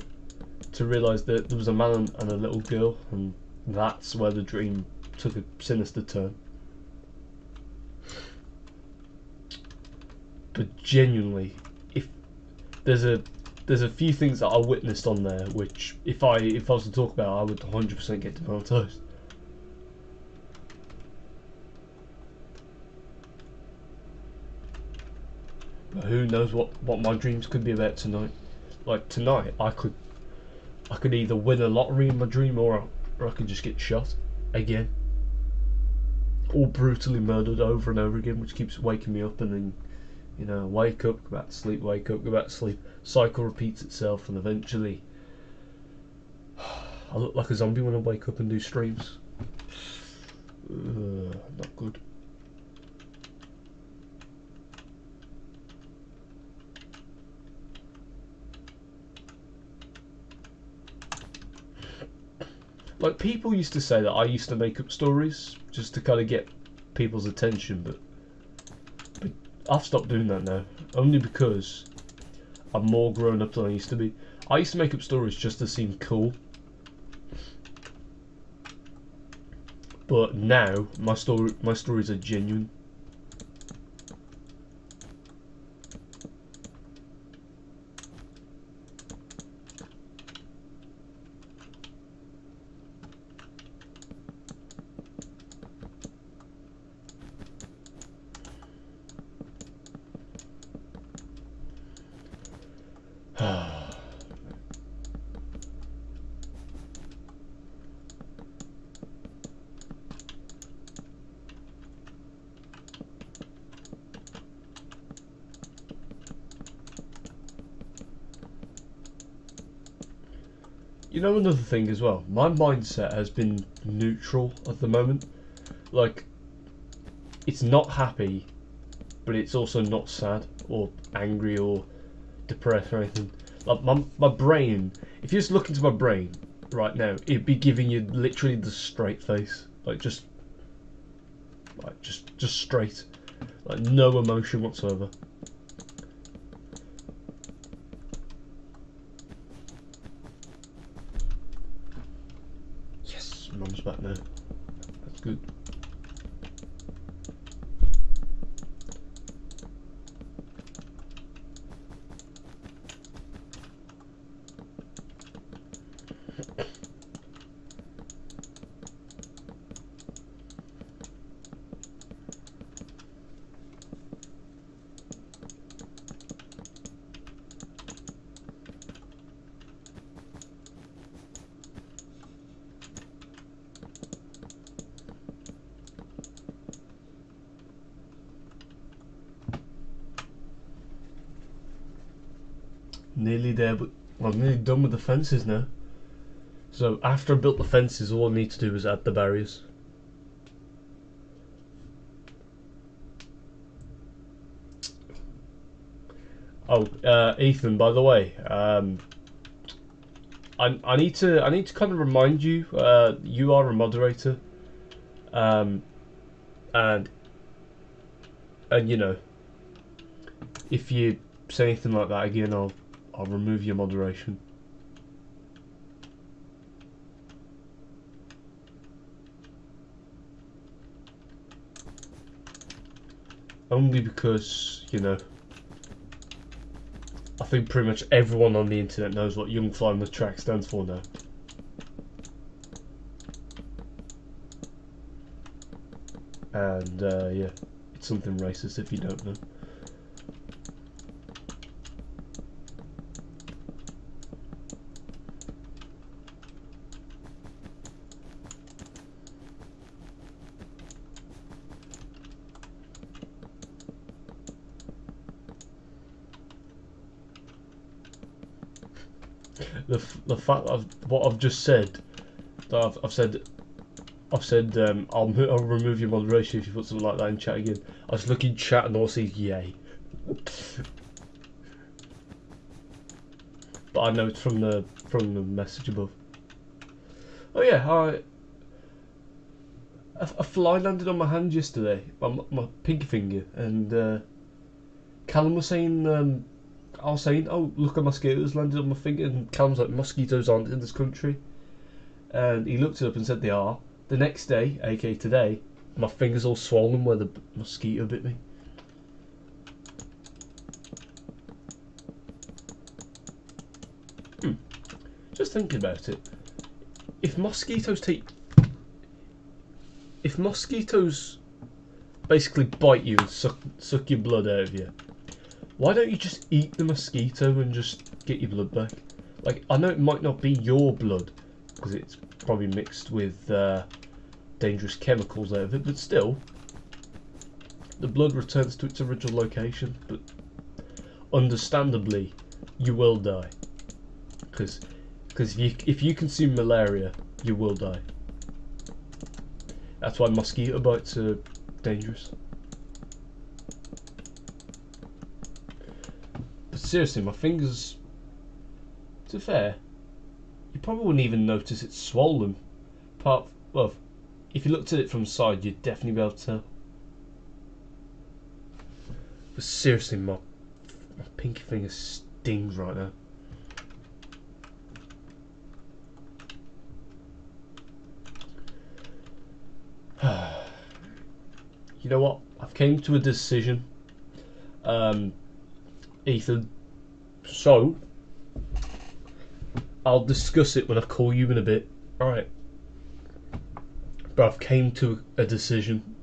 to realise that there was a man and a little girl, and that's where the dream took a sinister turn. But genuinely, if there's a few things that I witnessed on there which, if I was to talk about, I would 100% get demonetized. But who knows what my dreams could be about tonight. Like tonight, I could either win a lottery in my dream, or I could just get shot again, or brutally murdered over and over again, which keeps waking me up, and then, you know, wake up, go back to sleep, wake up, go back to sleep. Cycle repeats itself, and eventually I look like a zombie when I wake up and do streams. Not good. Like, people used to say that I used to make up stories just to kind of get people's attention, but I've stopped doing that now, only because I'm more grown up than I used to be. I used to make up stories just to seem cool, but now my stories are genuine. You know another thing as well. My mindset has been neutral at the moment. Like, it's not happy, but it's also not sad or angry or depressed or anything. Like my brain, if you just look into my brain right now, it'd be giving you literally the straight face, like just straight, like no emotion whatsoever. Yes, Mum's back now. That's good. Nearly there, but I'm nearly done with the fences now. So after I built the fences, all I need to do is add the barriers. Oh, Ethan, by the way, I need to kind of remind you. You are a moderator, and you know, if you say anything like that again, I'll remove your moderation. Only because, you know, I think pretty much everyone on the internet knows what Young Fly on the Track stands for now. And yeah, it's something racist if you don't know. The fact that what I've just said, that I've said I'll remove your moderation if you put something like that in chat again. I was looking chat and all I see yay. But I know it's from the message above. Oh yeah, a fly landed on my hand yesterday, my pinky finger, and Callum was saying, I was saying, oh look, a mosquito's landed on my finger, and Callum's like, mosquitoes aren't in this country, and he looked it up and said they are. The next day, aka today, my finger's all swollen where the mosquito bit me. Just thinking about it, if mosquitoes basically bite you and suck your blood out of you, why don't you just eat the mosquito and just get your blood back? Like, I know it might not be your blood because it's probably mixed with dangerous chemicals out of it, but still, the blood returns to its original location. But understandably, you will die because if you consume malaria, you will die. That's why mosquito bites are dangerous. But seriously, my fingers, to be fair, you probably wouldn't even notice it's swollen. Well, if you looked at it from the side, you'd definitely be able to tell. But seriously, my pinky finger stings right now. You know what? I've came to a decision, Ethan. So I'll discuss it when I call you in a bit. Alright. But I've came to a decision.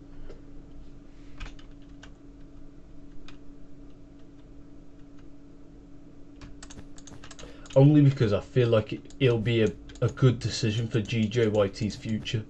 Only because I feel like it'll be a good decision for GJYT's future.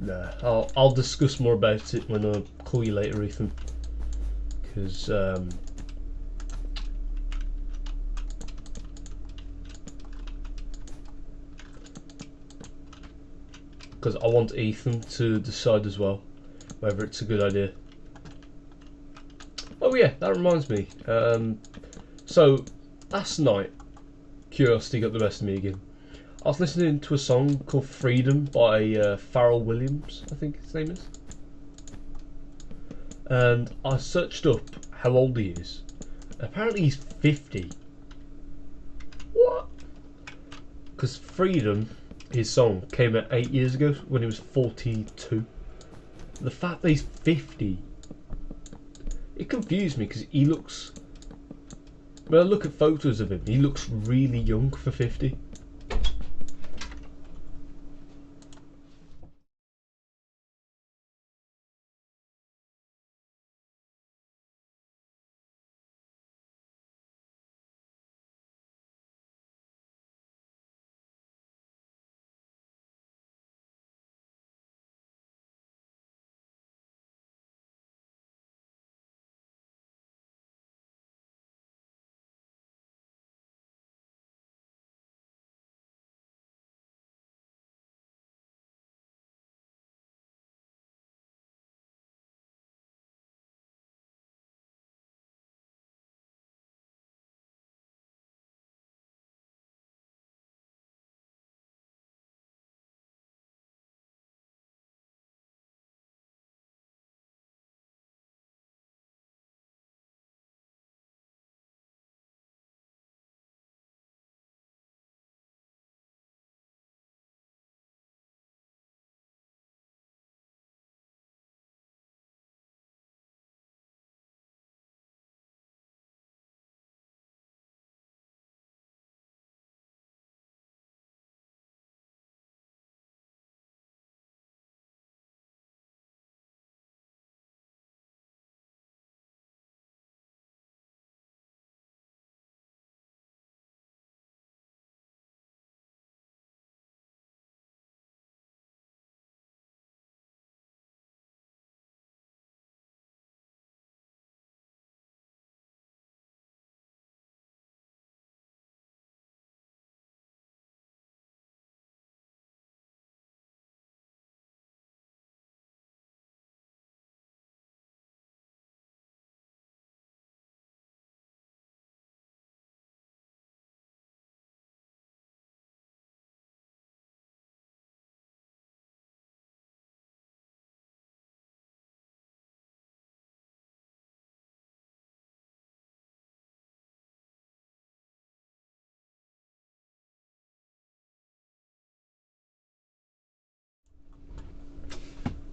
Nah, I'll discuss more about it when I call you later, Ethan. Because I want Ethan to decide as well whether it's a good idea. Oh yeah, that reminds me. So last night, curiosity got the best of me again. I was listening to a song called "Freedom" by Pharrell Williams, I think his name is, and I searched up how old he is. Apparently he's 50. What? Because "Freedom," his song, came out 8 years ago when he was 42. The fact that he's 50, it confused me because he looks. When I look at photos of him, he looks really young for 50.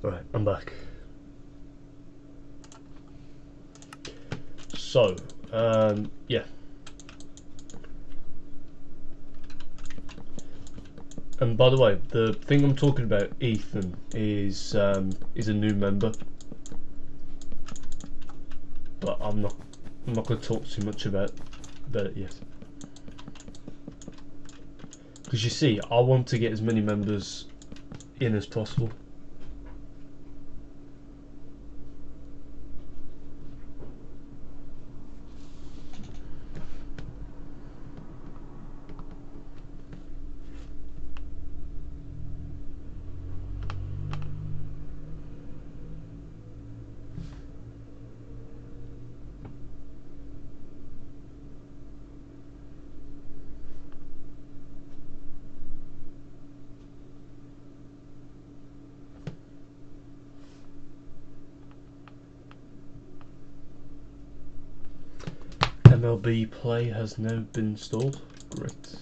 Right, I'm back. So, yeah. And by the way, the thing I'm talking about, Ethan, is a new member, but I'm not going to talk too much about it yet. Because you see, I want to get as many members in as possible. MLB Play has now been installed. Great.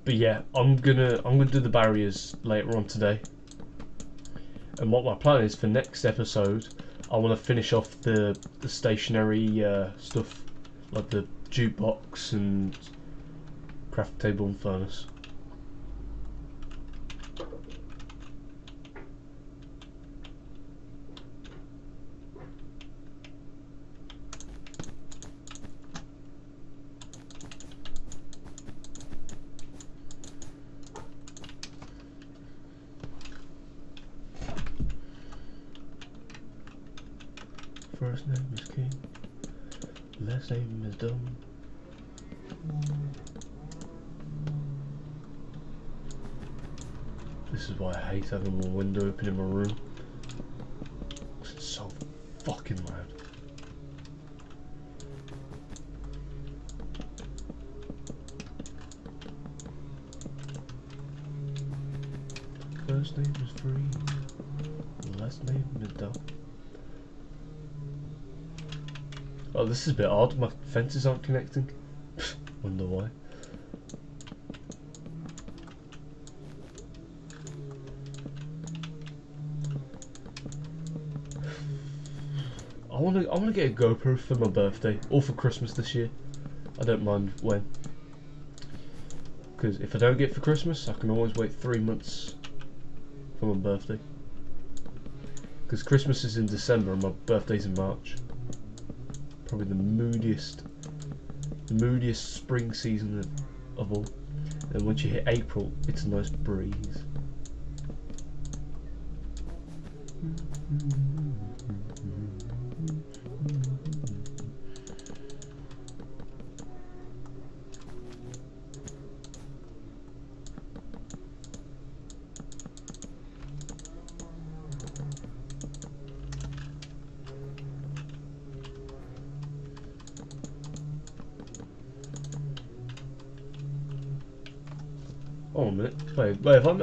But yeah, I'm gonna do the barriers later on today. And what my plan is for next episode, I want to finish off the stationary stuff, like the jukebox and craft table and furnace. First name is King, last name is Dumb. This is why I hate having one window open in my room. It's so fucking loud. First name is Free, last name is Dumb. Oh, this is a bit odd. My fences aren't connecting. Wonder why. I wanna get a GoPro for my birthday or for Christmas this year. I don't mind when. Because if I don't get it for Christmas, I can always wait 3 months for my birthday. Because Christmas is in December and my birthday's in March. Probably the moodiest spring season of all. And once you hit April, it's a nice breeze. Oh, a minute. Wait, have I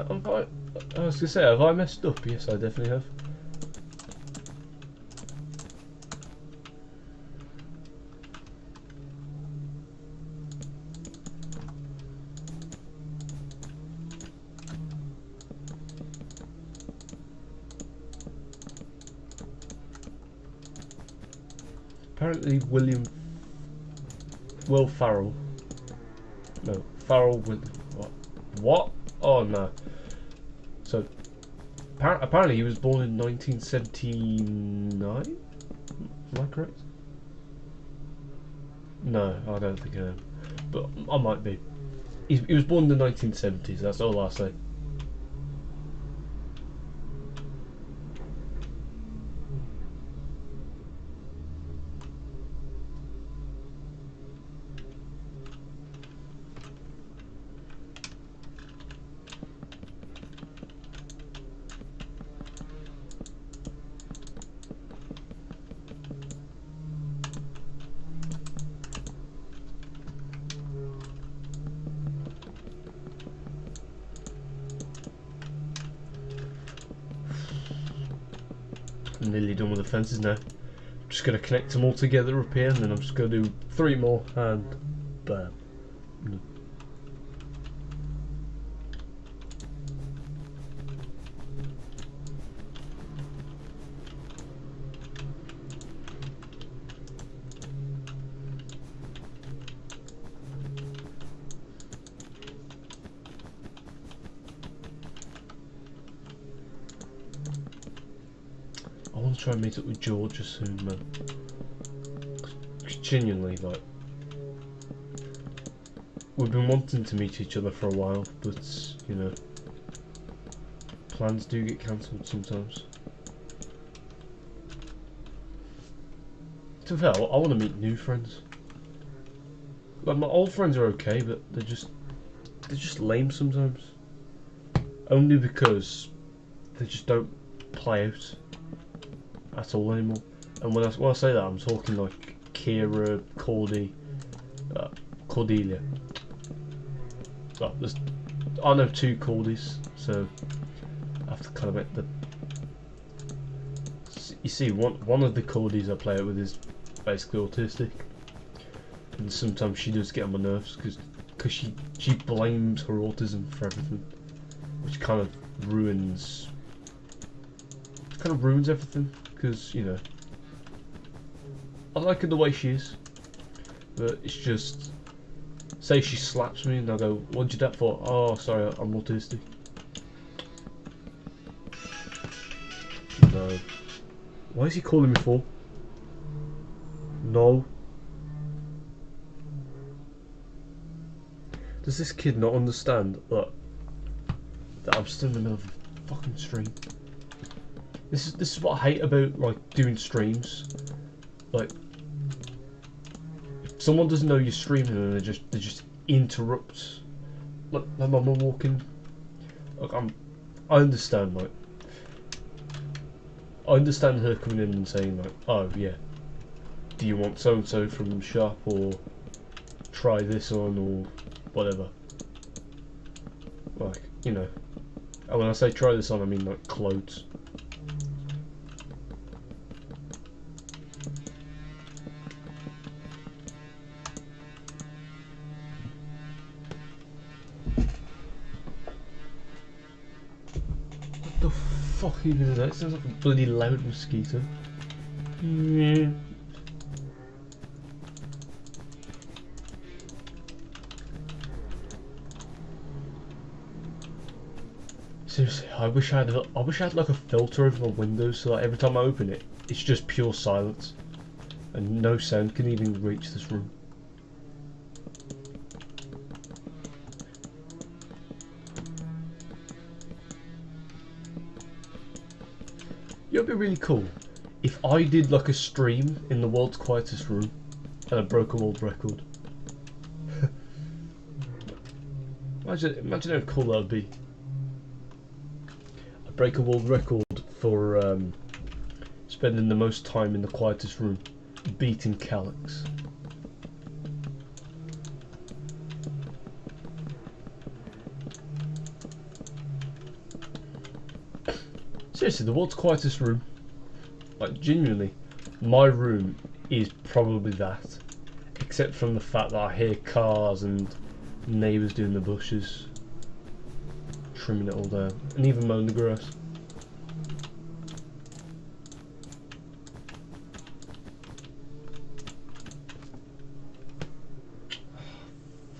was gonna say, have I messed up? Yes, I definitely have. Apparently Will Farrell. No, Farrell with what? Oh no. So apparently he was born in 1979. Am I correct? No, I don't think I am. But I might be. He was born in the 1970s. That's all I'll say. I'm nearly done with the fences now. I'm just going to connect them all together up here, and then I'm just going to do 3 more, and bam. I want to try and meet up with Georgia soon, man. Genuinely, like, we've been wanting to meet each other for a while, but, you know, plans do get cancelled sometimes. To be fair, I want to meet new friends. Like, my old friends are okay, but they're just lame sometimes. Only because they just don't play out at all anymore. And when I say that, I'm talking like Kira, Cordelia. Well, I know 2 Cordies, so I have to kind of make the. You see, one of the Cordies I play it with is basically autistic, and sometimes she does get on my nerves because she blames her autism for everything, which kind of ruins everything. Because, you know, I like her the way she is, but it's just, say she slaps me and I go, "What did you do that for?" "Oh, sorry, I'm autistic." No. Why is he calling me for? No. Does this kid not understand that I'm still in the middle of a fucking stream? This is what I hate about like doing streams. Like, if someone doesn't know you're streaming and they just interrupt. Like my mum walking. Like I understand, like I understand her coming in and saying like, oh yeah, do you want so and so from the shop, or try this on, or whatever. Like, you know, and when I say try this on, I mean like clothes. What the fuck even is that? It sounds like a bloody loud mosquito. Yeah. Seriously, I wish I had like a filter over my windows so that every time I open it, it's just pure silence, and no sound can even reach this room. It would be really cool if I did like a stream in the world's quietest room and I broke a world record. Imagine how cool that would be. I break a world record for spending the most time in the quietest room, beating Calyx. Seriously, the world's quietest room. Like, genuinely, my room is probably that. Except from the fact that I hear cars and neighbours doing the bushes, trimming it all down, and even mowing the grass.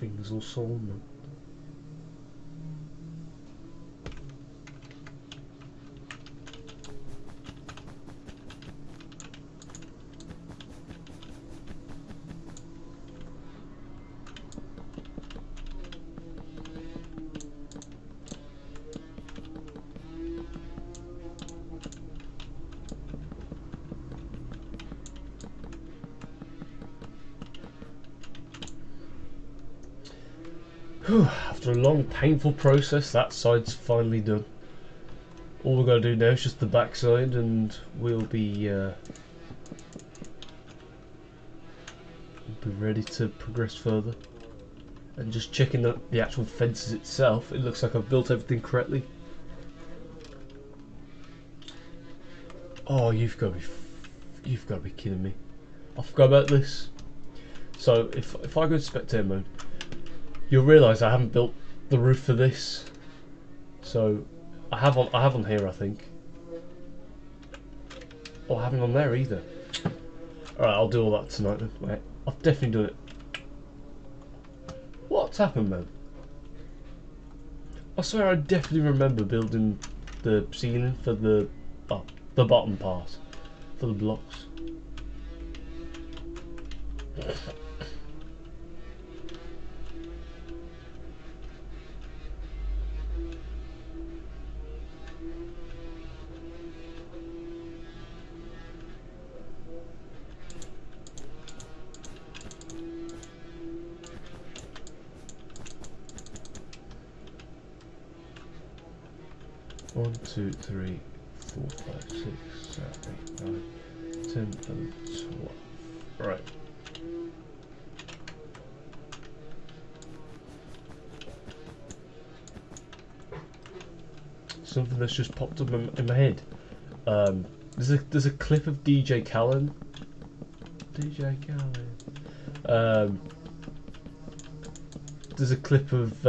Things all solemn. After a long, painful process, that side's finally done. All we've got to do now is just the back side, and we'll be ready to progress further. And just checking the actual fences itself, it looks like I've built everything correctly. Oh, you've got to be kidding me! I forgot about this. So if I go to spectator mode, you'll realise I haven't built the roof for this. So I have on here, I think. Oh, I haven't on there either. Alright, I'll do all that tonight then. Wait, I've definitely done it. What's happened, man? I swear I definitely remember building the ceiling for the bottom part for the blocks. One, 2, 3, 4, 5, 6, 7, 8, 9, 10, 11, 12. Right. Something that's just popped up in my head. There's a clip of DJ Khaled. There's a clip of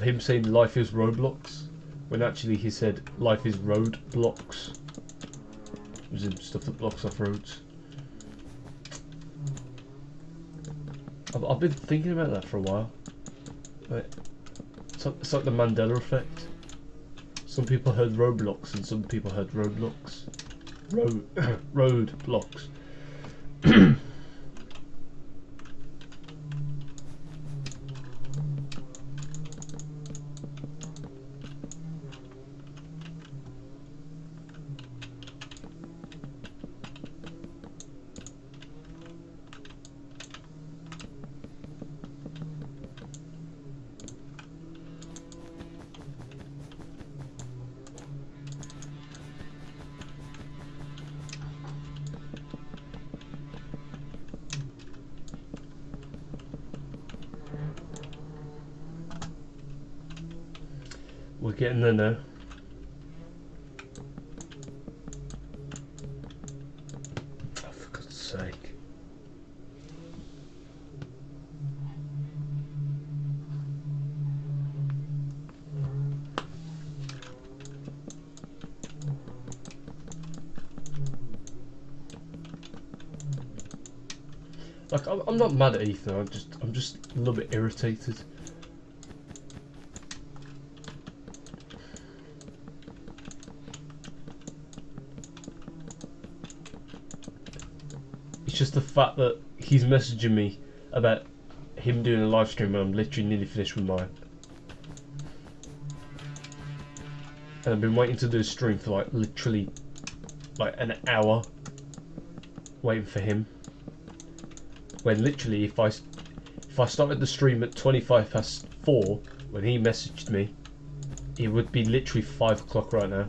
him saying life is Roblox, when actually he said life is roadblocks. It was stuff that blocks off roads. I've been thinking about that for a while. It's like the Mandela effect. Some people heard Roblox and some people heard roadblocks. Roadblocks. We're getting there now. Oh, for God's sake. Like, I'm not mad at Ethan, I'm just a little bit irritated. It's just the fact that he's messaging me about him doing a live stream and I'm literally nearly finished with mine. And I've been waiting to do a stream for like literally like an hour waiting for him. When literally if I started the stream at 4:25 when he messaged me, it would be literally 5 o'clock right now.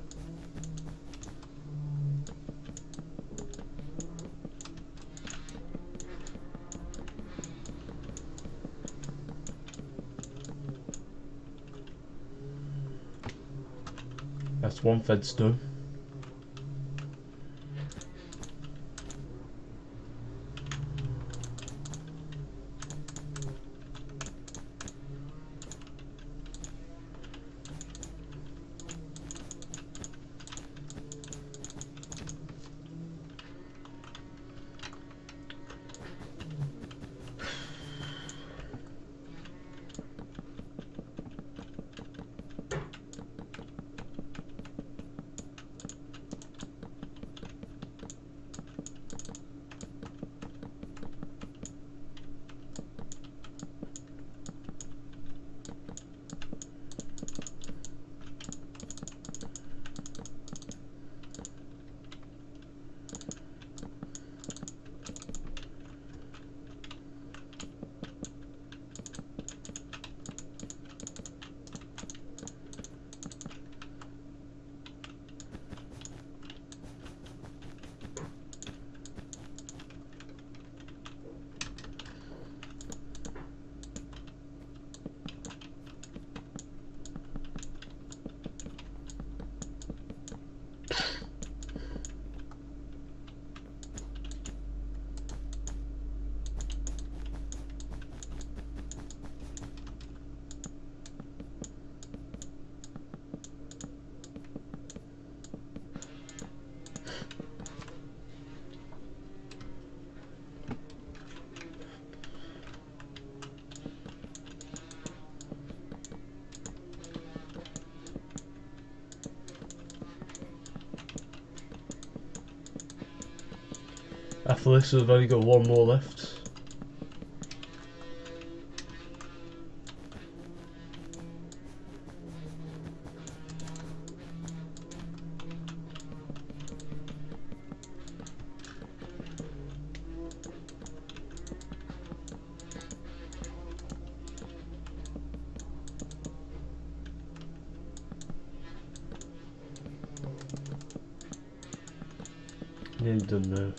That's one fence done. After this, we've only got one more left. Nearly done now.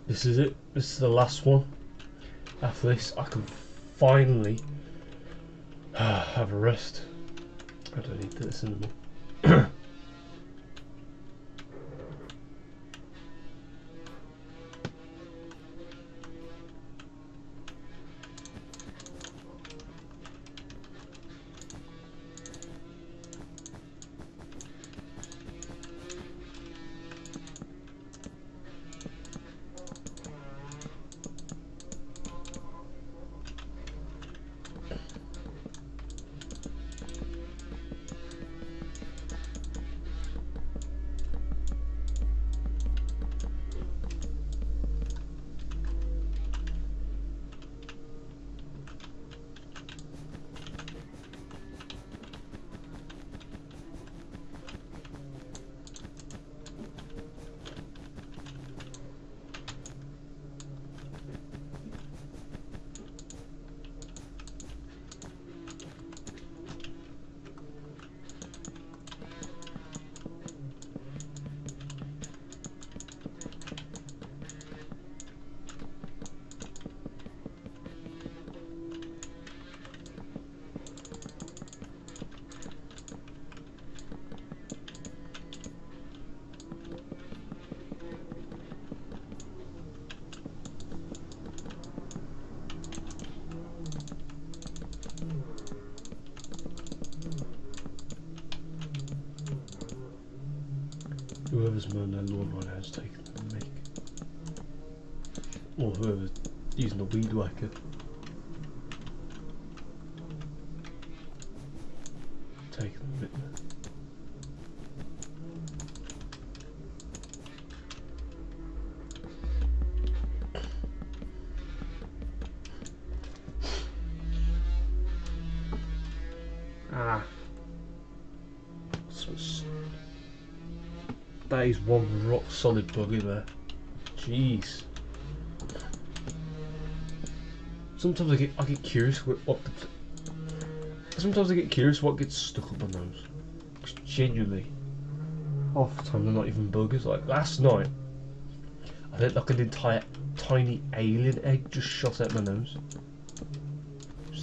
This is it. This is the last one. After this, I can finally have a rest. I don't need this anymore. Whoever's mowing their lawn right now is taking the mic. Or whoever's using the weed whacker. Taking the mic. Ah. That is one rock solid bug in there. Jeez. Sometimes I get curious sometimes I get curious what gets stuck up my nose. Genuinely. Half the time they're not even buggers. Like last night, I had like an entire tiny alien egg just shot out my nose.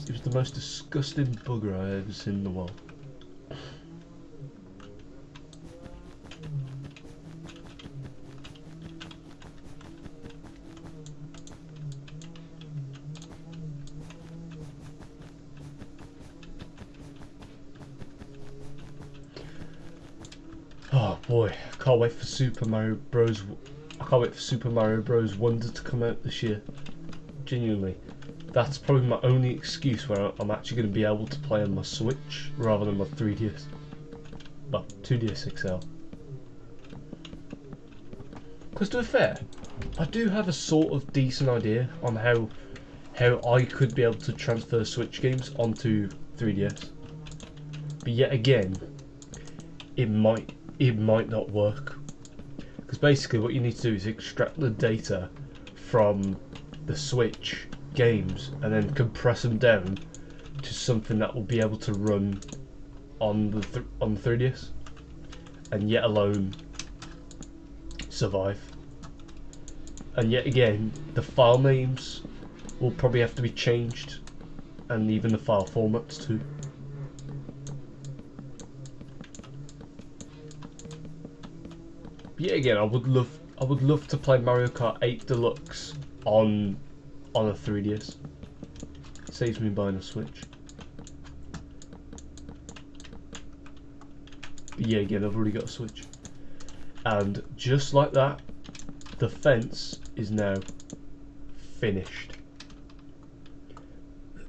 It was the most disgusting bugger I've ever seen in the world. Oh boy, I can't wait for Super Mario Bros. I can't wait for Super Mario Bros. Wonder to come out this year. Genuinely. That's probably my only excuse where I'm actually going to be able to play on my Switch rather than my 3DS. Well, 2DS XL. Because to be fair, I do have a sort of decent idea on how I could be able to transfer Switch games onto 3DS. But yet again, it might not work. Because basically what you need to do is extract the data from the Switch games and then compress them down to something that will be able to run on the 3DS and yet alone survive. And yet again, the file names will probably have to be changed, and even the file formats too. But yet again, I would love to play Mario Kart 8 Deluxe on a 3DS. Saves me buying a Switch. But yeah, again, I've already got a Switch. And just like that, the fence is now finished.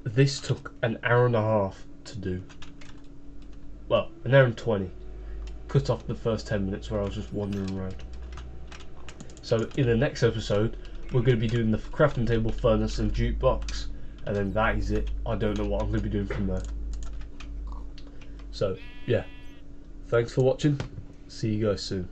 This took an hour and a half to do. Well, an hour and 20. Cut off the first 10 minutes where I was just wandering around. So in the next episode, we're going to be doing the crafting table, furnace and jukebox, and then that is it. I don't know what I'm going to be doing from there. So yeah, thanks for watching. See you guys soon.